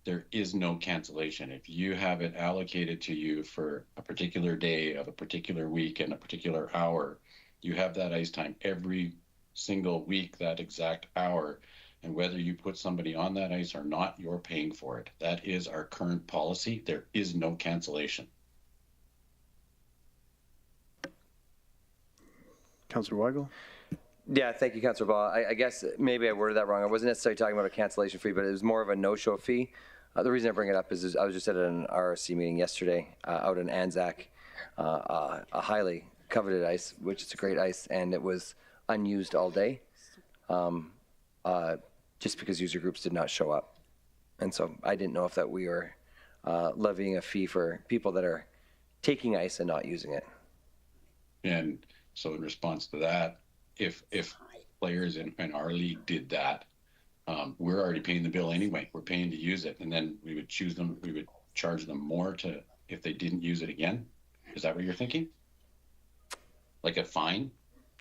S10: there is no cancellation. If you have it allocated to you for a particular day of a particular week and a particular hour, you have that ice time every single week, that exact hour. And whether you put somebody on that ice or not, you're paying for it. That is our current policy. There is no cancellation.
S1: Councillor Weigel?
S12: Yeah, thank you, Councillor Ball. I guess maybe I worded that wrong. I wasn't necessarily talking about a cancellation fee, but it was more of a no-show fee. The reason I bring it up is I was just at an RRC meeting yesterday out in Anzac, a highly coveted ice, which is a great ice, and it was unused all day just because user groups did not show up. And so I didn't know if that we were levying a fee for people that are taking ice and not using it.
S10: And so in response to that, if players in our league did that, we're already paying the bill anyway. We're paying to use it, and then we would charge them more to if they didn't use it again. Is that what you're thinking? Like a fine?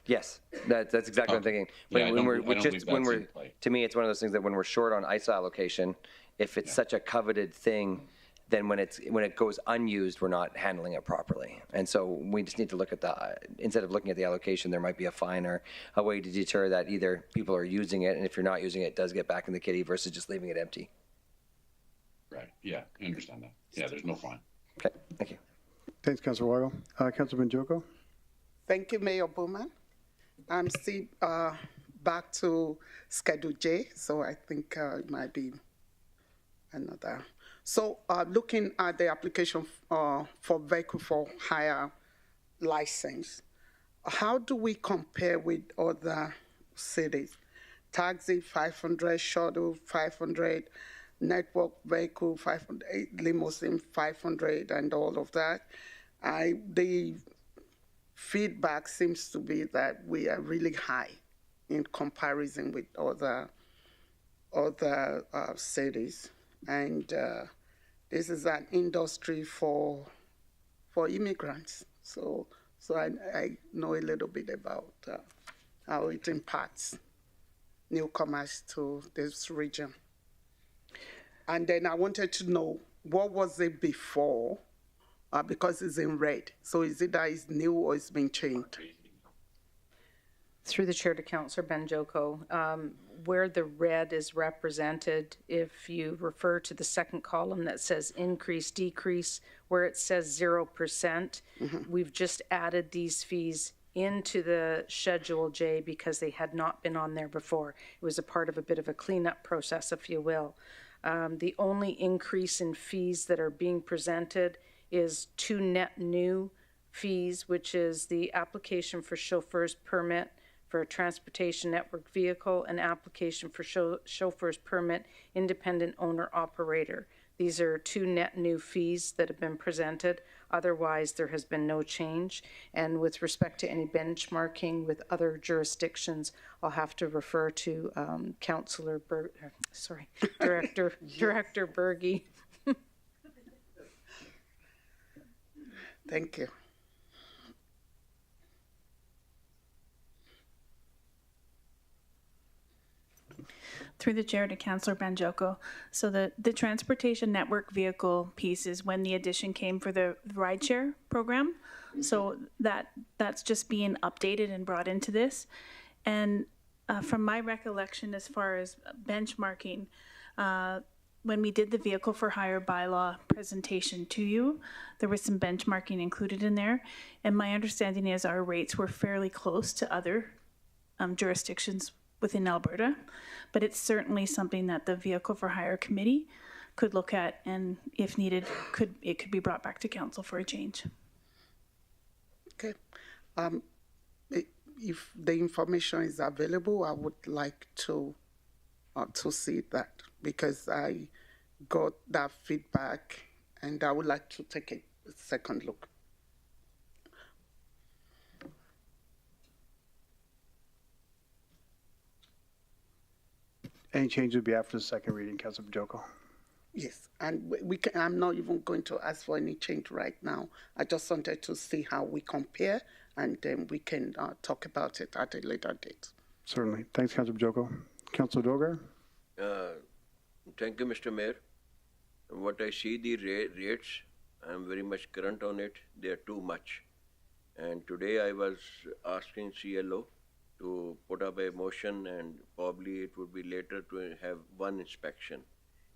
S12: Yes, that's exactly what I'm thinking. But
S10: Yeah,
S12: to me, it's one of those things that when we're short on ice allocation, if it's such a coveted thing, then when it goes unused, we're not handling it properly. And so we just need to look at instead of looking at the allocation, there might be a fine or a way to deter that either people are using it, and if you're not using it, it does get back in the kitty versus just leaving it empty.
S10: Right, yeah, I understand that. Yeah, there's no fine.
S12: Okay, thank you.
S1: Thanks, Councillor Weigel. Councillor Benjoko?
S9: Thank you, Mayor Bowman. I'm still back to Schedule J, so I think it might be another. So looking at the application for vehicle for hire license, how do we compare with other cities? Taxi 500, shuttle 500, network vehicle 500, limousine 500, and all of that. The feedback seems to be that we are really high in comparison with other cities, and this is an industry for immigrants. So I know a little bit about how it impacts newcomers to this region. And then I wanted to know, what was it before? Because it's in red. So is it that it's new or it's been changed?
S13: Through the chair to Councillor Benjoko, where the red is represented, if you refer to the second column that says increase, decrease, where it says 0%, we've just added these fees into the Schedule J because they had not been on there before. It was a part of a bit of a cleanup process, if you will. The only increase in fees that are being presented is 2 net new fees, which is the application for chauffeur's permit for a transportation network vehicle and application for chauffeur's permit independent owner operator. These are 2 net new fees that have been presented. Otherwise, there has been no change. And with respect to any benchmarking with other jurisdictions, I'll have to refer to Director Berge.
S9: Thank you.
S16: Through the chair to Councillor Benjoko. So the transportation network vehicle piece is when the addition came for the rideshare program. So that's just being updated and brought into this. And from my recollection, as far as benchmarking, when we did the vehicle for hire bylaw presentation to you, there was some benchmarking included in there. And my understanding is our rates were fairly close to other jurisdictions within Alberta, but it's certainly something that the vehicle for hire committee could look at, and if needed, it could be brought back to council for a change.
S9: Okay. If the information is available, I would like to see that, because I got that feedback and I would like to take a second look.
S1: Any change would be after the second reading, Councillor Benjoko.
S9: Yes, and I'm not even going to ask for any change right now. I just wanted to see how we compare, and then we can talk about it at a later date.
S1: Certainly. Thanks, Councillor Benjoko. Councillor Dogar?
S2: Thank you, Mr. Mayor. What I see the rates, I'm very much current on it. They are too much. And today I was asking CLO to put up a motion, and probably it would be later to have one inspection.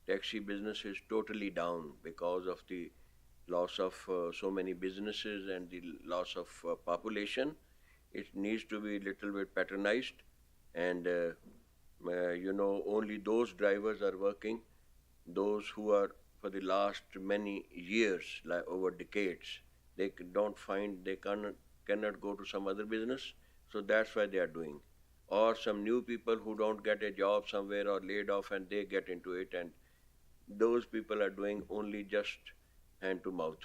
S2: Taxi business is totally down because of the loss of so many businesses and the loss of population. It needs to be a little bit patronized, and you know, only those drivers are working, those who are for the last many years, like over decades, they don't find, they cannot go to some other business, so that's why they are doing. Or some new people who don't get a job somewhere or laid off and they get into it, and those people are doing only just hand to mouth.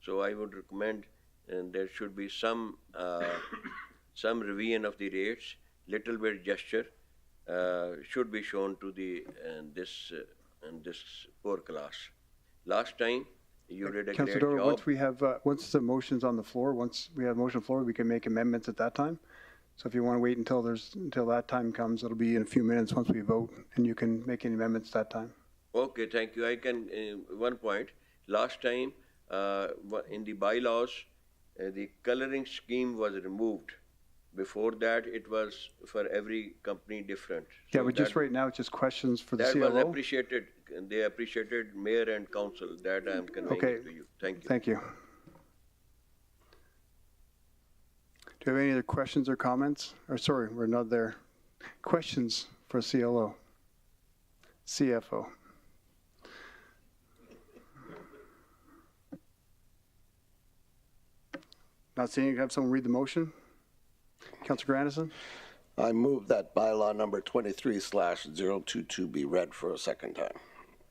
S2: So I would recommend, and there should be some revision of the rates, little bit gesture should be shown to the this poor class. Last time you did a
S1: Councillor
S2: great
S1: Dogar,
S2: job.
S1: once we have, once the motion's on the floor, once we have motion on the floor, we can make amendments at that time. So if you want to wait until that time comes, it'll be in a few minutes once we vote, and you can make any amendments that time.
S2: Okay, thank you. I can, one point. Last time, in the bylaws, the coloring scheme was removed. Before that, it was for every company different.
S1: Yeah,
S2: So
S1: but just right now, it's just questions for the
S2: that
S1: CLO.
S2: was appreciated. They appreciated mayor and council. That I am conveying
S1: Okay.
S2: to you. Thank you.
S1: Thank you. Do you have any other questions or comments? Or sorry, we're not there. Questions for CLO? CFO? Not seeing you. Have someone read the motion? Councillor Grandison?
S5: I move that bylaw number 23/022 be read for a second time.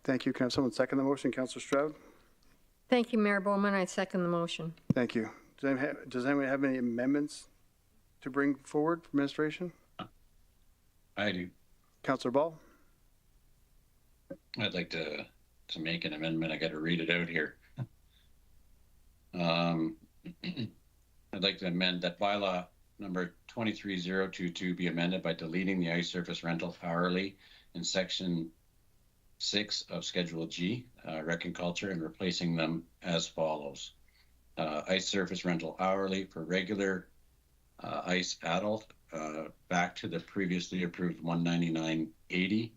S1: Thank you. Can I have someone second the motion? Councillor Stroud?
S4: Thank you, Mayor Bowman. I second the motion.
S1: Thank you. Does anyone have any amendments to bring forward for administration?
S10: I do.
S1: Councillor Ball?
S10: I'd like to make an amendment. I got to read it out here. I'd like to amend that bylaw number 23/022 be amended by deleting the ice surface rental hourly in section 6 of Schedule G, Rec and Culture, and replacing them as follows. Ice surface rental hourly for regular ice adult, back to the previously approved $199.80.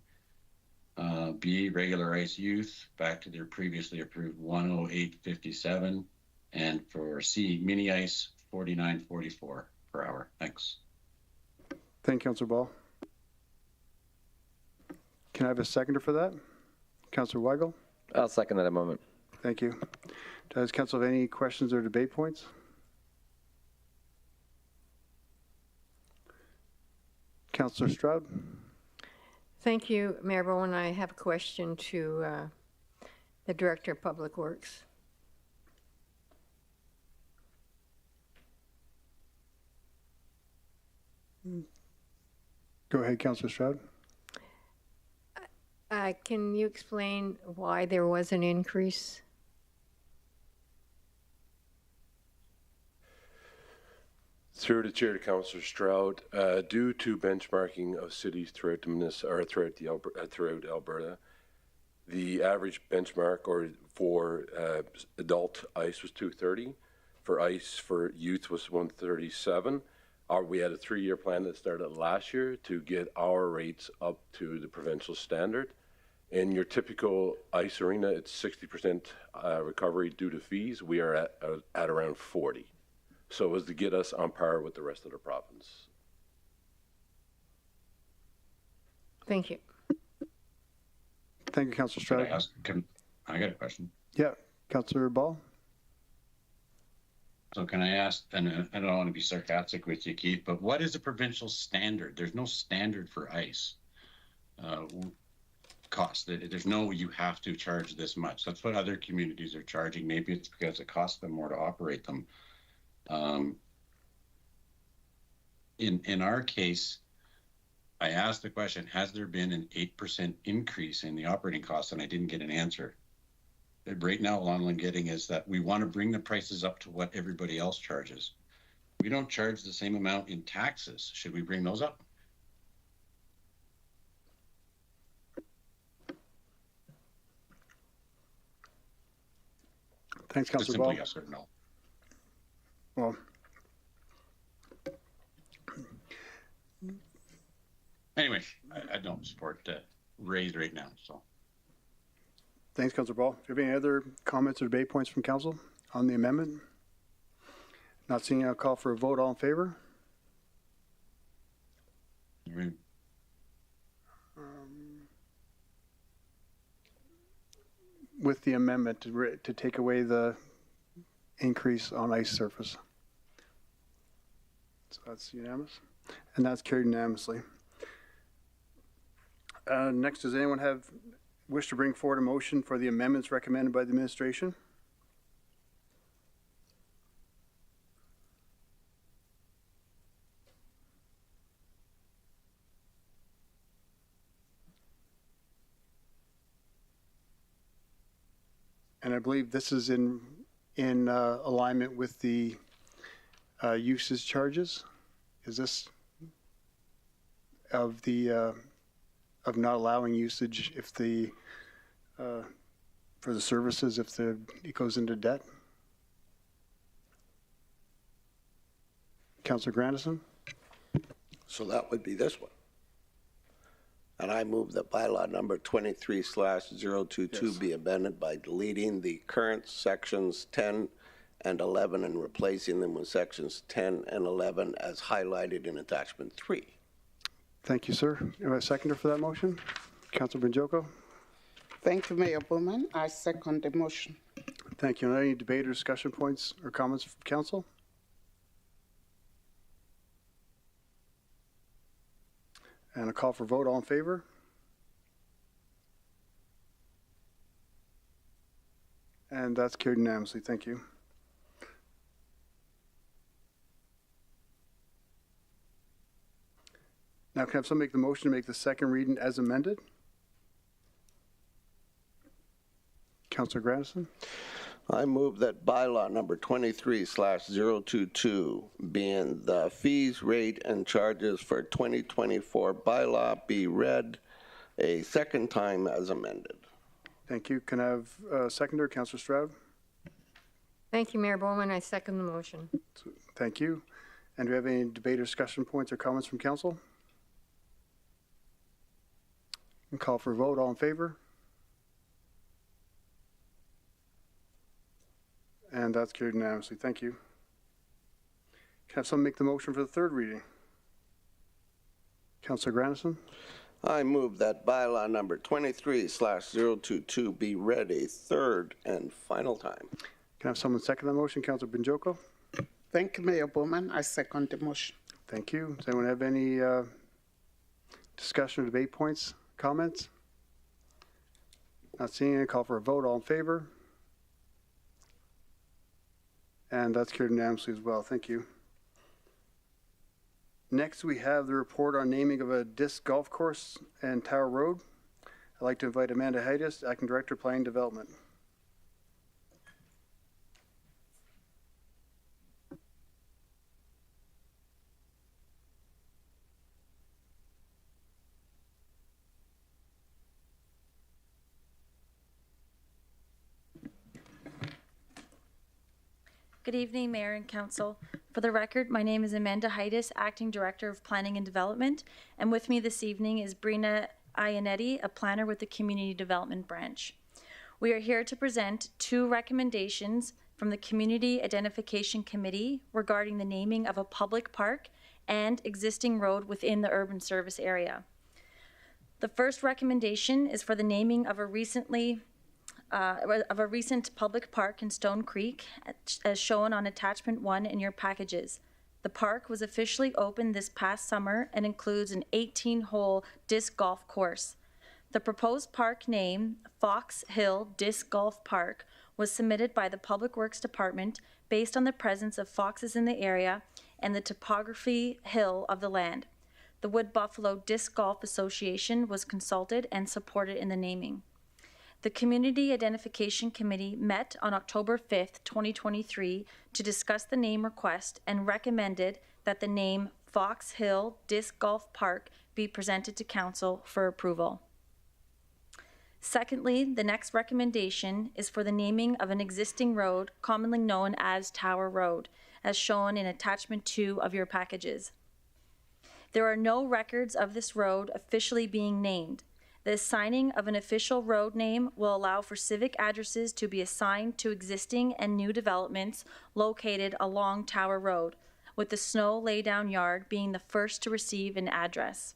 S10: B, regular ice youth, back to their previously approved $108.57. And for C, mini ice, $49.44 per hour. Thanks.
S1: Thank you, Councillor Ball. Can I have a seconder for that? Councillor Weigel?
S12: I'll second that amendment.
S1: Thank you. Does council have any questions or debate points? Councillor Stroud?
S4: Thank you, Mayor Bowman. I have a question to the Director of Public Works.
S1: Go ahead, Councillor Stroud.
S4: Can you explain why there was an increase?
S15: Through the chair to Councillor Stroud, due to benchmarking of cities throughout throughout Alberta, the average benchmark for adult ice was 230. For ice for youth was 137. We had a 3-year plan that started last year to get our rates up to the provincial standard. In your typical ice arena, it's 60% recovery due to fees. We are at around 40. So it was to get us on par with the rest of the province.
S4: Thank you.
S1: Thank you, Councillor Stroud.
S10: I got a question.
S1: Yeah, Councillor Ball.
S10: So can I ask, and I don't want to be sarcastic with you, Keith, but what is a provincial standard? There's no standard for ice cost. There's no, you have to charge this much. That's what other communities are charging. Maybe it's because it costs them more to operate them. In our case, I asked the question, has there been an 8% increase in the operating costs? And I didn't get an answer. Right now, all I'm getting is that we want to bring the prices up to what everybody else charges. We don't charge the same amount in taxes. Should we bring those up?
S1: Thanks,
S10: Just
S1: Councillor Ball.
S10: simply yes or no.
S1: Well,
S10: Anyway, I don't support raise right now, so.
S1: thanks, Councillor Ball. Do you have any other comments or debate points from council on the amendment? Not seeing, I'll call for a vote. All in favor? With the amendment to take away the increase on ice surface. So that's unanimous. And that's carried unanimously. Next, does anyone wish to bring forward a motion for the amendments recommended by the administration? And I believe this is in alignment with the usage charges. Is this of not allowing usage if for the services if it goes into debt? Councillor Grandison?
S5: So that would be this one. And I move that bylaw number 23/022 be amended by deleting the current sections 10 and 11 and replacing them with sections 10 and 11 as highlighted in attachment 3.
S1: Thank you, sir. Do I have a seconder for that motion? Councillor Benjoko?
S9: Thank you, Mayor Bowman. I second the motion.
S1: Thank you. Any debate or discussion points or comments from council? And a call for vote. All in favor? And that's carried unanimously. Thank you. Now, can I have somebody make the motion to make the second reading as amended? Councillor Grandison?
S5: I move that bylaw number 23/022 being the fees, rate, and charges for 2024 bylaw be read a second time as amended.
S1: Thank you. Can I have a seconder, Councillor Stroud?
S4: Thank you, Mayor Bowman. I second the motion.
S1: Thank you. And do we have any debate or discussion points or comments from council? And call for a vote. All in favor? And that's carried unanimously. Thank you. Can I have someone make the motion for the third reading? Councillor Grandison?
S5: I move that bylaw number 23/022 be read a third and final time.
S1: Can I have someone second that motion? Councillor Benjoko?
S9: Thank you, Mayor Bowman. I second the motion.
S1: Thank you. Does anyone have any discussion or debate points, comments? Not seeing any. Call for a vote. All in favor? And that's carried unanimously as well. Thank you. Next, we have the report on naming of a disc golf course and Tower Road. I'd like to invite Amanda Heides, Acting Director, Planning Development.
S17: Good evening, Mayor and Council. For the record, my name is Amanda Heides, Acting Director of Planning and Development, and with me this evening is Brina Ianetti, a planner with the Community Development Branch. We are here to present two recommendations from the Community Identification Committee regarding the naming of a public park and existing road within the urban service area. The first recommendation is for the naming of a recent public park in Stone Creek, as shown on attachment 1 in your packages. The park was officially opened this past summer and includes an 18-hole disc golf course. The proposed park name, Fox Hill Disc Golf Park, was submitted by the Public Works Department based on the presence of foxes in the area and the topography hill of the land. The Wood Buffalo Disc Golf Association was consulted and supported in the naming. The Community Identification Committee met on October 5th, 2023 to discuss the name request and recommended that the name Fox Hill Disc Golf Park be presented to Council for approval. Secondly, the next recommendation is for the naming of an existing road commonly known as Tower Road, as shown in attachment 2 of your packages. There are no records of this road officially being named. The assigning of an official road name will allow for civic addresses to be assigned to existing and new developments located along Tower Road, with the snow laydown yard being the first to receive an address.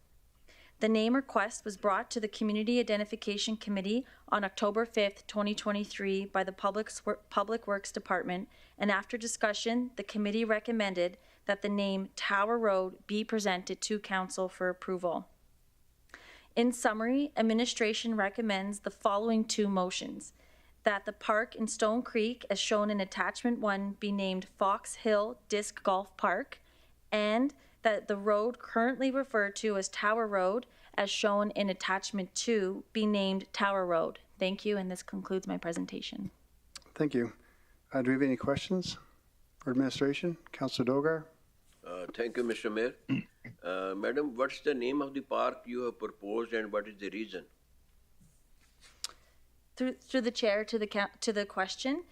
S17: The name request was brought to the Community Identification Committee on October 5th, 2023 by the Public Works Department, and after discussion, the committee recommended that the name Tower Road be presented to Council for approval. In summary, administration recommends the following 2 motions: that the park in Stone Creek, as shown in attachment 1, be named Fox Hill Disc Golf Park, and that the road currently referred to as Tower Road, as shown in attachment 2, be named Tower Road. Thank you, and this concludes my presentation.
S1: Thank you. Do we have any questions for administration? Councillor Dogar?
S2: Thank you, Mr. Mayor. Madam, what's the name of the park you have proposed and what is the reason?
S17: Through the chair to the question,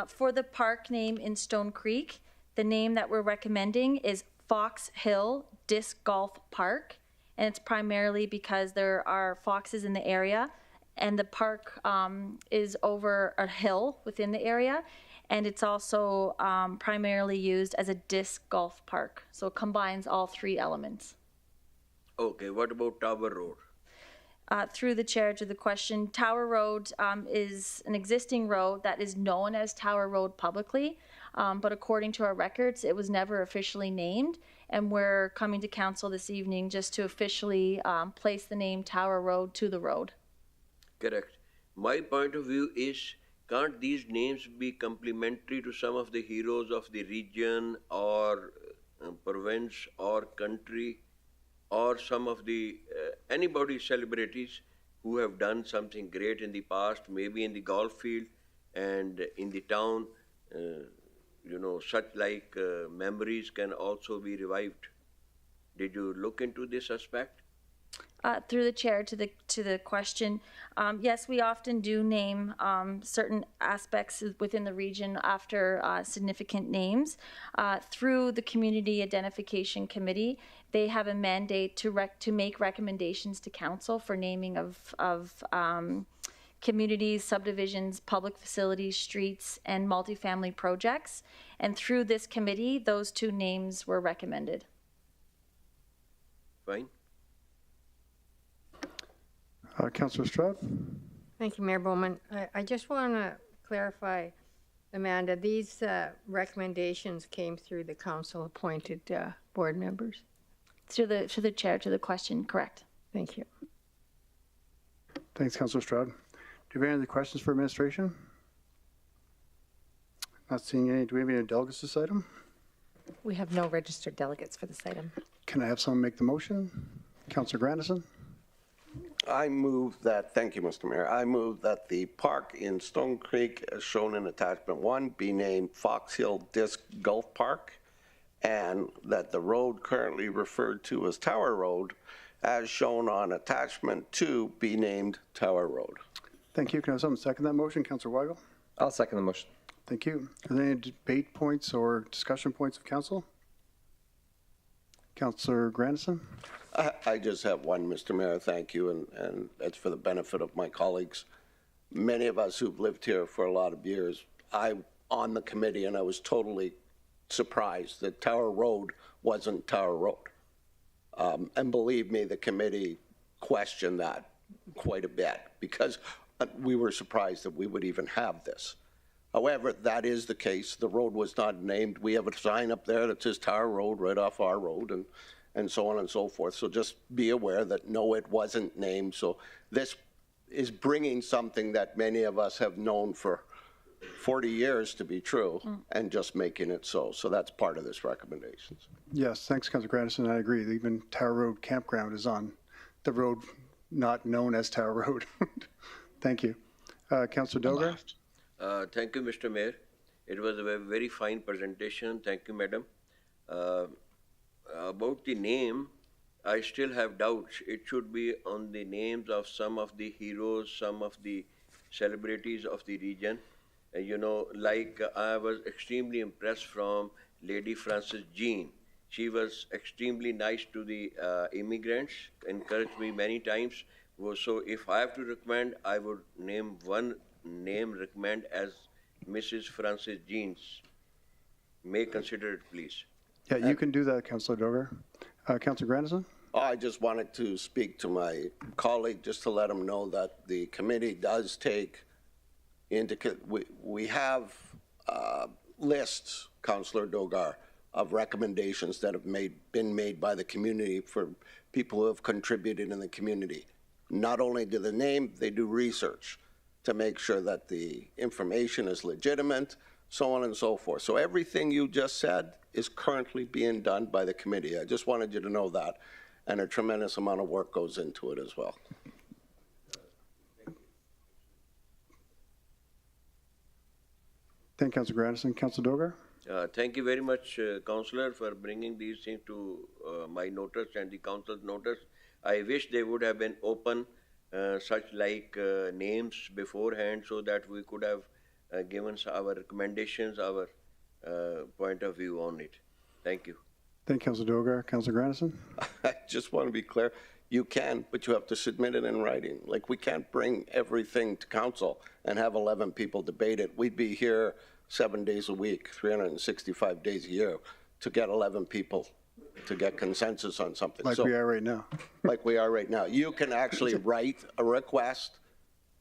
S17: for the park name in Stone Creek, the name that we're recommending is Fox Hill Disc Golf Park, and it's primarily because there are foxes in the area, and the park is over a hill within the area, and it's also primarily used as a disc golf park, so it combines all 3 elements.
S2: Okay, what about Tower Road?
S17: Through the chair to the question, Tower Road is an existing road that is known as Tower Road publicly, but according to our records, it was never officially named, and we're coming to council this evening just to officially place the name Tower Road to the road.
S2: Correct. My point of view is, can't these names be complementary to some of the heroes of the region or province or country, or some of the anybody celebrities who have done something great in the past, maybe in the golf field and in the town, such like memories can also be revived. Did you look into this aspect?
S17: Through the chair to the question, yes, we often do name certain aspects within the region after significant names. Through the Community Identification Committee, they have a mandate to make recommendations to council for naming of communities, subdivisions, public facilities, streets, and multifamily projects. And through this committee, those 2 names were recommended.
S2: Fine.
S1: Councillor Stroud?
S4: Thank you, Mayor Bowman. I just want to clarify, Amanda, these recommendations came through the council-appointed board members?
S17: Through the chair to the question, correct.
S4: Thank you.
S1: Thanks, Councillor Stroud. Do you have any other questions for administration? Not seeing any. Do we have any delegates this item?
S11: We have no registered delegates for this item.
S1: Can I have someone make the motion? Councillor Grandison?
S5: I move that, thank you, Mr. Mayor, I move that the park in Stone Creek, as shown in attachment 1, be named Fox Hill Disc Golf Park, and that the road currently referred to as Tower Road, as shown on attachment 2, be named Tower Road.
S1: Thank you. Can I have someone second that motion? Councillor Weigel?
S12: I'll second the motion.
S1: Thank you. Are there any debate points or discussion points of council? Councillor Grandison?
S5: I just have one, Mr. Mayor, thank you, and that's for the benefit of my colleagues. Many of us who've lived here for a lot of years, I'm on the committee, and I was totally surprised that Tower Road wasn't Tower Road. And believe me, the committee questioned that quite a bit, because we were surprised that we would even have this. However, that is the case. The road was not named. We have a sign up there that says Tower Road right off our road, and so on and so forth. So just be aware that no, it wasn't named. So this is bringing something that many of us have known for 40 years to be true, and just making it so. So that's part of this recommendations.
S1: Yes, thanks, Councillor Grandison. I agree. Even Tower Road Campground is on the road not known as Tower Road. Thank you. Councillor Dogar?
S2: Thank you, Mr. Mayor. It was a very fine presentation. Thank you, Madam. About the name, I still have doubts. It should be on the names of some of the heroes, some of the celebrities of the region. You know, like I was extremely impressed from Lady Frances Jean. She was extremely nice to the immigrants, encouraged me many times. So if I have to recommend, I would name one name recommend as Mrs. Frances Jeans. May consider it, please.
S1: Yeah, you can do that, Councillor Dogar. Councillor Grandison?
S5: I just wanted to speak to my colleague just to let him know that the committee does take into, we have lists, Councillor Dogar, of recommendations that have been made by the community for people who have contributed in the community. Not only do they name, they do research to make sure that the information is legitimate, so on and so forth. So everything you just said is currently being done by the committee. I just wanted you to know that, and a tremendous amount of work goes into it as well.
S1: Thank you, Councillor Grandison. Councillor Dogar?
S2: Thank you very much, Councillor, for bringing these things to my notice and the council's notice. I wish they would have been open, such like names beforehand, so that we could have given our recommendations, our point of view on it. Thank you.
S1: Thank you, Councillor Dogar. Councillor Grandison?
S5: I just want to be clear. You can, but you have to submit it in writing. Like, we can't bring everything to council and have 11 people debate it. We'd be here 7 days a week, 365 days a year to get 11 people to get consensus on something.
S1: Like we are right now.
S5: Like we are right now. You can actually write a request,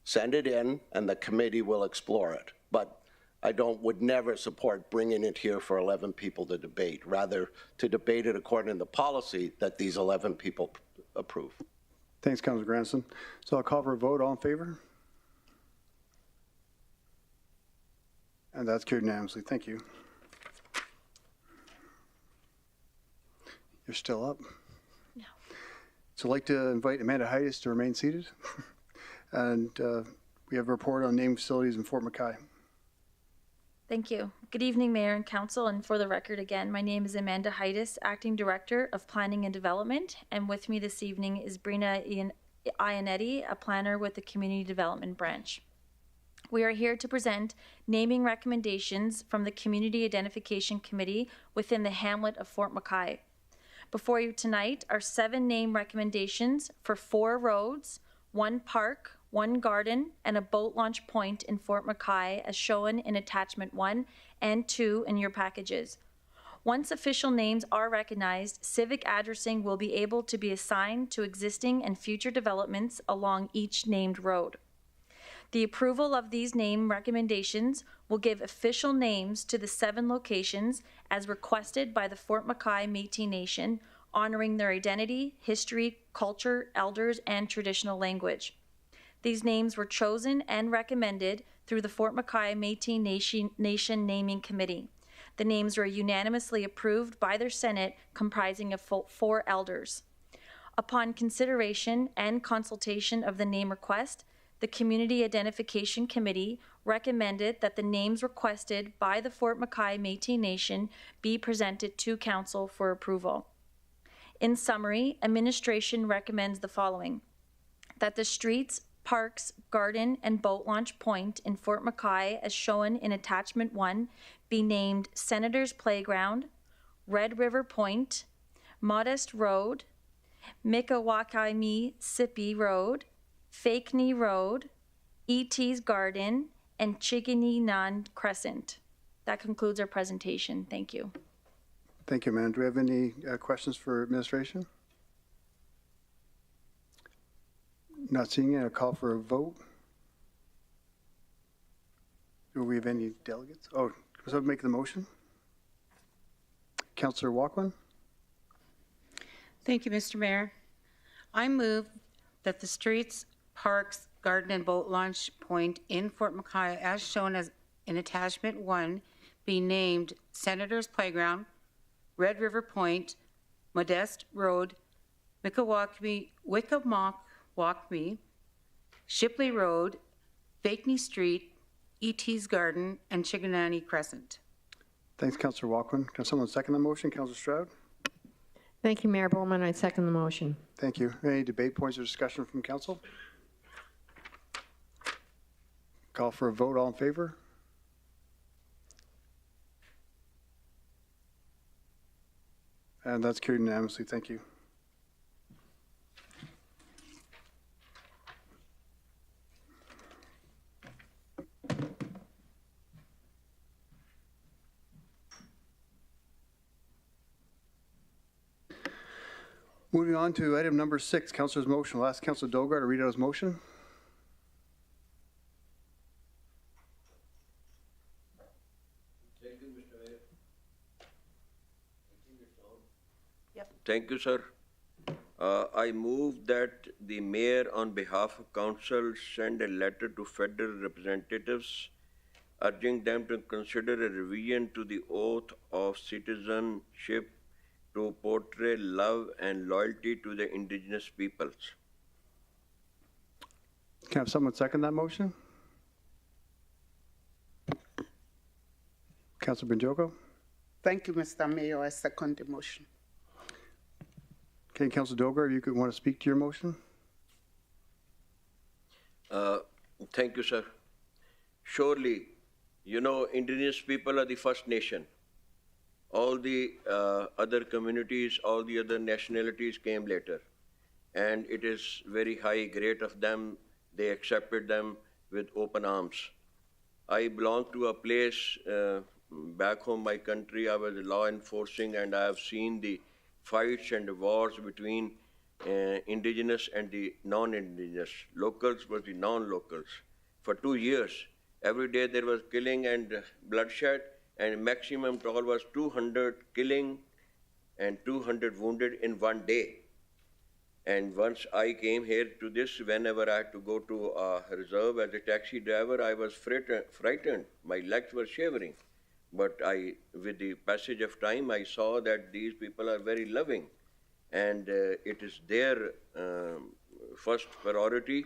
S5: send it in, and the committee will explore it. But I would never support bringing it here for 11 people to debate, rather to debate it according to the policy that these 11 people approve.
S1: Thanks, Councillor Grandison. So I'll call for a vote. All in favor? And that's carried unanimously. Thank you. You're still up?
S17: No.
S1: So I'd like to invite Amanda Heidiss to remain seated. And we have a report on naming facilities in Fort McKay.
S17: Thank you. Good evening, Mayor and Council. And for the record again, my name is Amanda Heidiss, Acting Director of Planning and Development. And with me this evening is Brina Ianetti, a planner with the Community Development Branch. We are here to present naming recommendations from the Community Identification Committee within the hamlet of Fort McKay. Before you tonight are 7 name recommendations for 4 roads, 1 park, 1 garden, and a boat launch point in Fort McKay as shown in Attachment 1 and 2 in your packages. Once official names are recognized, civic addressing will be able to be assigned to existing and future developments along each named road. The approval of these name recommendations will give official names to the 7 locations as requested by the Fort McKay Métis Nation, honoring their identity, history, culture, elders, and traditional language. These names were chosen and recommended through the Fort McKay Métis Nation Naming Committee. The names were unanimously approved by their Senate, comprising of 4 elders. Upon consideration and consultation of the name request, the Community Identification Committee recommended that the names requested by the Fort McKay Métis Nation be presented to Council for approval. In summary, administration recommends the following: that the streets, parks, garden, and boat launch point in Fort McKay, as shown in Attachment 1, be named Senator's Playground, Red River Point, Modest Road, Mikawakaimi-Sipi Road, Fakeni Road, E.T.'s Garden, and Chigani-Nan Crescent. That concludes our presentation. Thank you.
S1: Thank you, Amanda. Do we have any questions for administration? Not seeing it. I'll call for a vote. Do we have any delegates? Oh, was I making the motion? Councillor Walkman?
S18: Thank you, Mr. Mayor. I move that the streets, parks, garden, and boat launch point in Fort McKay, as shown as in Attachment 1, be named Senator's Playground, Red River Point, Modest Road, Mikawakami, Shipley Road, Fakeni Street, E.T.'s Garden, and Chiganani Crescent.
S1: Thanks, Councillor Walkman. Can someone second the motion? Councillor Stroud?
S4: Thank you, Mayor Bowman. I second the motion.
S1: Thank you. Any debate points or discussion from council? Call for a vote. All in favor? And that's carried unanimously. Thank you. Moving on to item number 6, Councillor's motion. I'll ask Councillor Dogar to read out his motion.
S2: Thank you, sir. I move that the mayor, on behalf of council, send a letter to federal representatives urging them to consider a revision to the oath of citizenship to portray love and loyalty to the indigenous peoples.
S1: Can I have someone second that motion? Councillor Benjoko?
S9: Thank you, Mr. Mayor. I second the motion.
S1: Okay, Councillor Dogar, if you could want to speak to your motion.
S2: Thank you, sir. Surely, you know, indigenous people are the first nation. All the other communities, all the other nationalities came later. And it is very high grade of them. They accepted them with open arms. I belong to a place back home, my country. I was law enforcing, and I have seen the fights and the wars between indigenous and the non-indigenous. Locals versus the non-locals. For 2 years, every day there was killing and bloodshed, and maximum toll was 200 killing and 200 wounded in one day. And once I came here to this, whenever I had to go to a reserve as a taxi driver, I was frightened. My legs were shivering. But with the passage of time, I saw that these people are very loving. And it is their first priority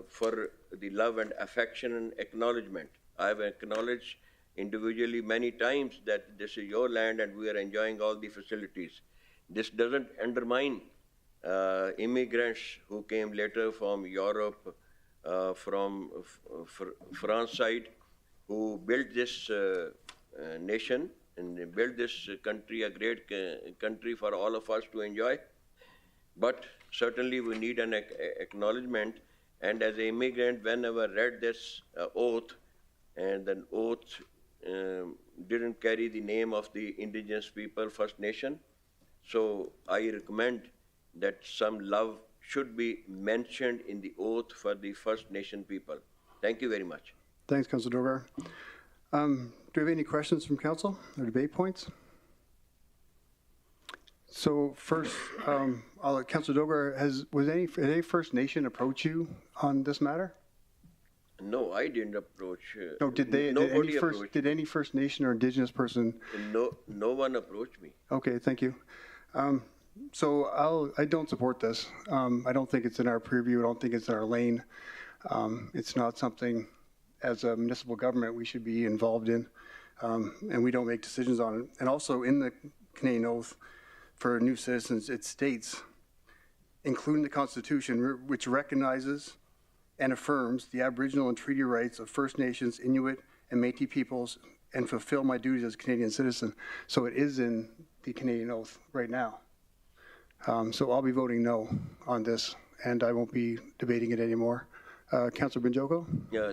S2: for the love and affection and acknowledgement. I have acknowledged individually many times that this is your land and we are enjoying all the facilities. This doesn't undermine immigrants who came later from Europe, from France side, who built this nation and built this country, a great country for all of us to enjoy. But certainly we need an acknowledgement. And as an immigrant, whenever I read this oath, and an oath didn't carry the name of the indigenous people, First Nation, so I recommend that some love should be mentioned in the oath for the First Nation people. Thank you very much.
S1: Thanks, Councillor Dogar. Do we have any questions from council or debate points? So first, I'll let Councillor Dogar, was any First Nation approach you on this matter?
S2: No, I didn't approach.
S1: No, did any First Nation or Indigenous person?
S2: No one approached me.
S1: Okay, thank you. So I don't support this. I don't think it's in our purview. I don't think it's in our lane. It's not something as a municipal government we should be involved in, and we don't make decisions on it. And also in the Canadian Oath for new citizens, it states, including the Constitution, which recognizes and affirms the Aboriginal and treaty rights of First Nations, Inuit, and Métis peoples, and fulfill my duties as a Canadian citizen. So it is in the Canadian Oath right now. So I'll be voting no on this, and I won't be debating it anymore. Councillor Benjoko?
S2: Yeah,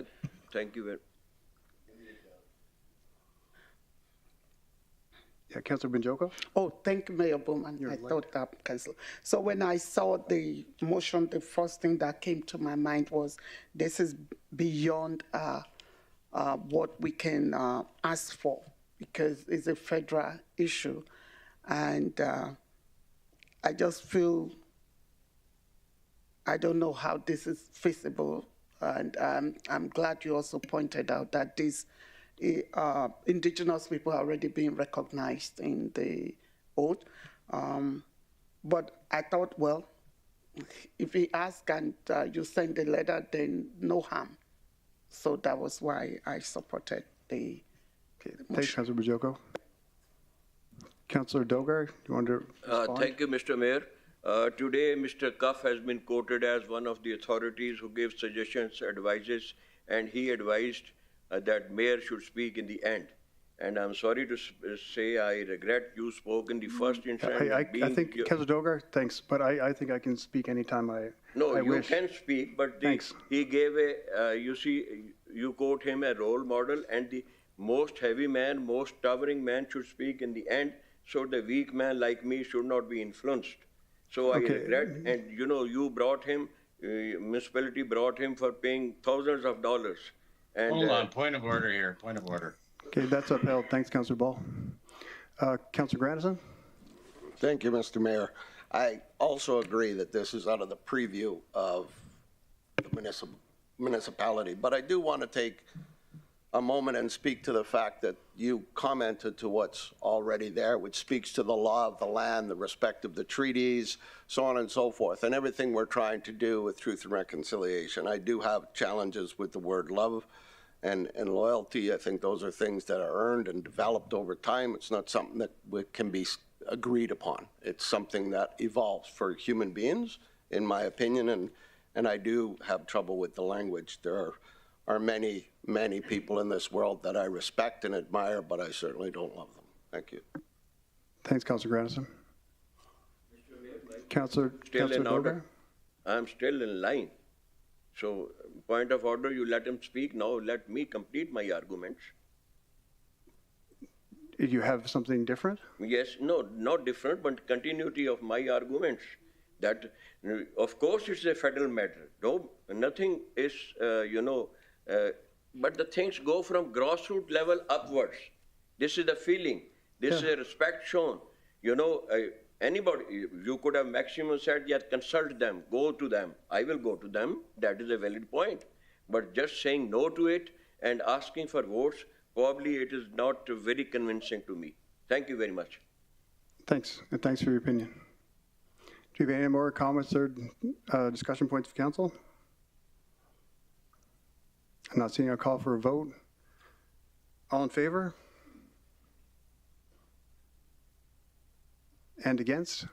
S2: thank you.
S1: Yeah, Councillor Benjoko?
S9: Oh, thank you, Mayor Bowman. I thought that, Councillor. So when I saw the motion, the first thing that came to my mind was this is beyond what we can ask for, because it's a federal issue. And I just feel, I don't know how this is feasible. And I'm glad you also pointed out that these indigenous people are already being recognized in the oath. But I thought, well, if we ask and you send the letter, then no harm. So that was why I supported the motion.
S1: Thanks, Councillor Benjoko. Councillor Dogar, do you want to respond?
S2: Thank you, Mr. Mayor. Today, Mr. Cuff has been quoted as one of the authorities who gives suggestions, advices, and he advised that mayor should speak in the end. And I'm sorry to say I regret you spoke in the first instance.
S1: I think, Councillor Dogar, thanks, but I think I can speak anytime I wish.
S2: Can speak, but he gave you see, you quote him a role model, and the most heavy man, most towering man should speak in the end, so the weak man like me should not be influenced. So I regret, and you brought him, municipality brought him for paying thousands of dollars. And,
S10: hold on, point of order here, point of order.
S1: Okay, that's upheld. Thanks, Councillor Ball. Councillor Grandison?
S5: Thank you, Mr. Mayor. I also agree that this is out of the preview of the municipality, but I do want to take a moment and speak to the fact that you commented to what's already there, which speaks to the law of the land, the respect of the treaties, so on and so forth, and everything we're trying to do with truth and reconciliation. I do have challenges with the word love and loyalty. I think those are things that are earned and developed over time. It's not something that can be agreed upon. It's something that evolves for human beings, in my opinion, and I do have trouble with the language. There are many, many people in this world that I respect and admire, but I certainly don't love them. Thank you.
S1: Thanks, Councillor Grandison. Councillor Dogar?
S2: I'm still in line. So, point of order, you let him speak. Now let me complete my arguments.
S1: Did you have something different?
S2: Yes, no, not different, but continuity of my arguments. That, of course, it's a federal matter. No, nothing is, but the things go from grassroots level upwards. This is the feeling. This is a respect shown. Anybody, you could have maximum said, yes, consult them, go to them. I will go to them. That is a valid point. But just saying no to it and asking for votes, probably it is not very convincing to me. Thank you very much.
S1: Thanks, and thanks for your opinion. Do you have any more comments or discussion points of council? I'm not seeing a call for a vote. All in favor? And against?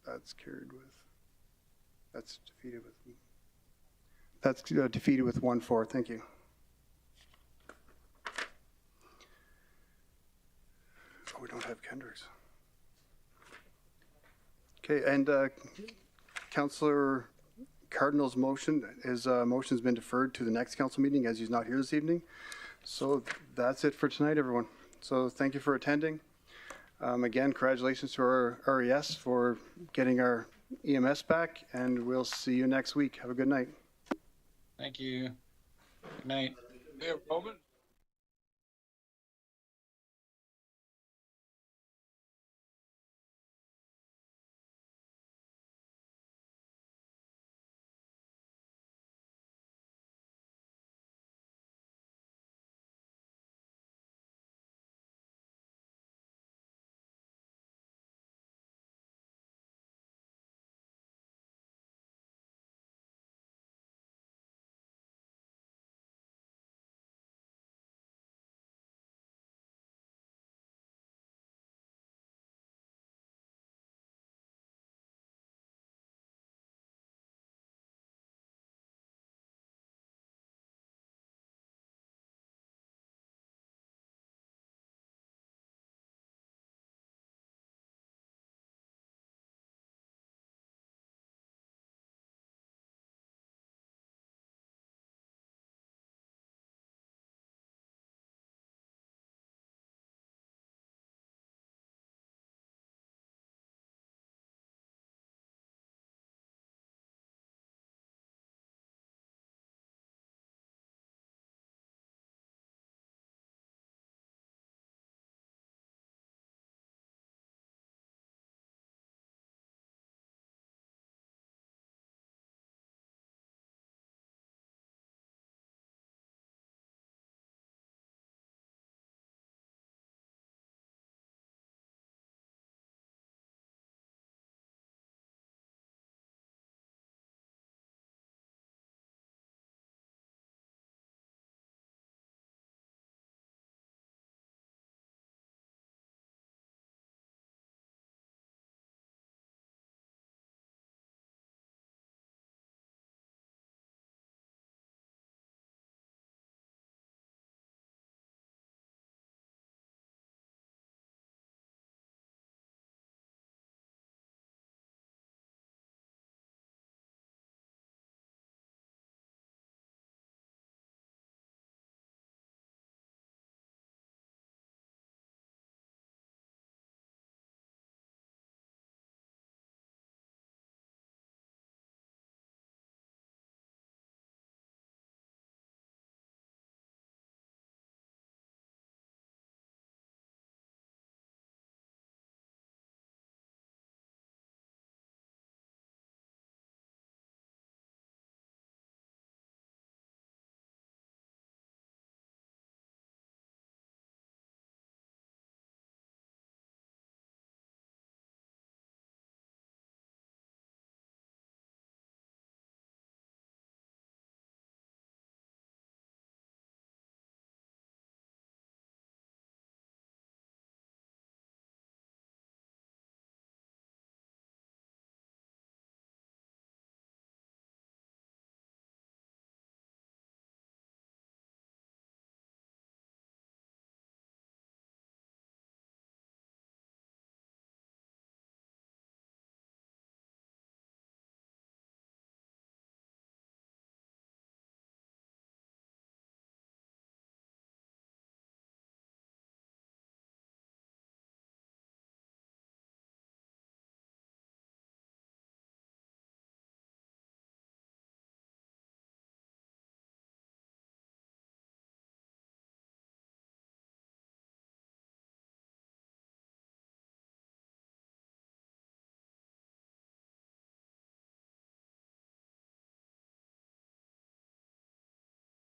S1: That's carried with, that's defeated with 1-4. Thank you. Oh, we don't have Kendricks. Okay, and Councillor Cardinal's motion, his motion's been deferred to the next council meeting as he's not here this evening. So that's it for tonight, everyone. So thank you for attending. Again, congratulations to our RES for getting our EMS back, and we'll see you next week. Have a good night.
S10: Thank you. Good night.
S7: Mayor Bowman?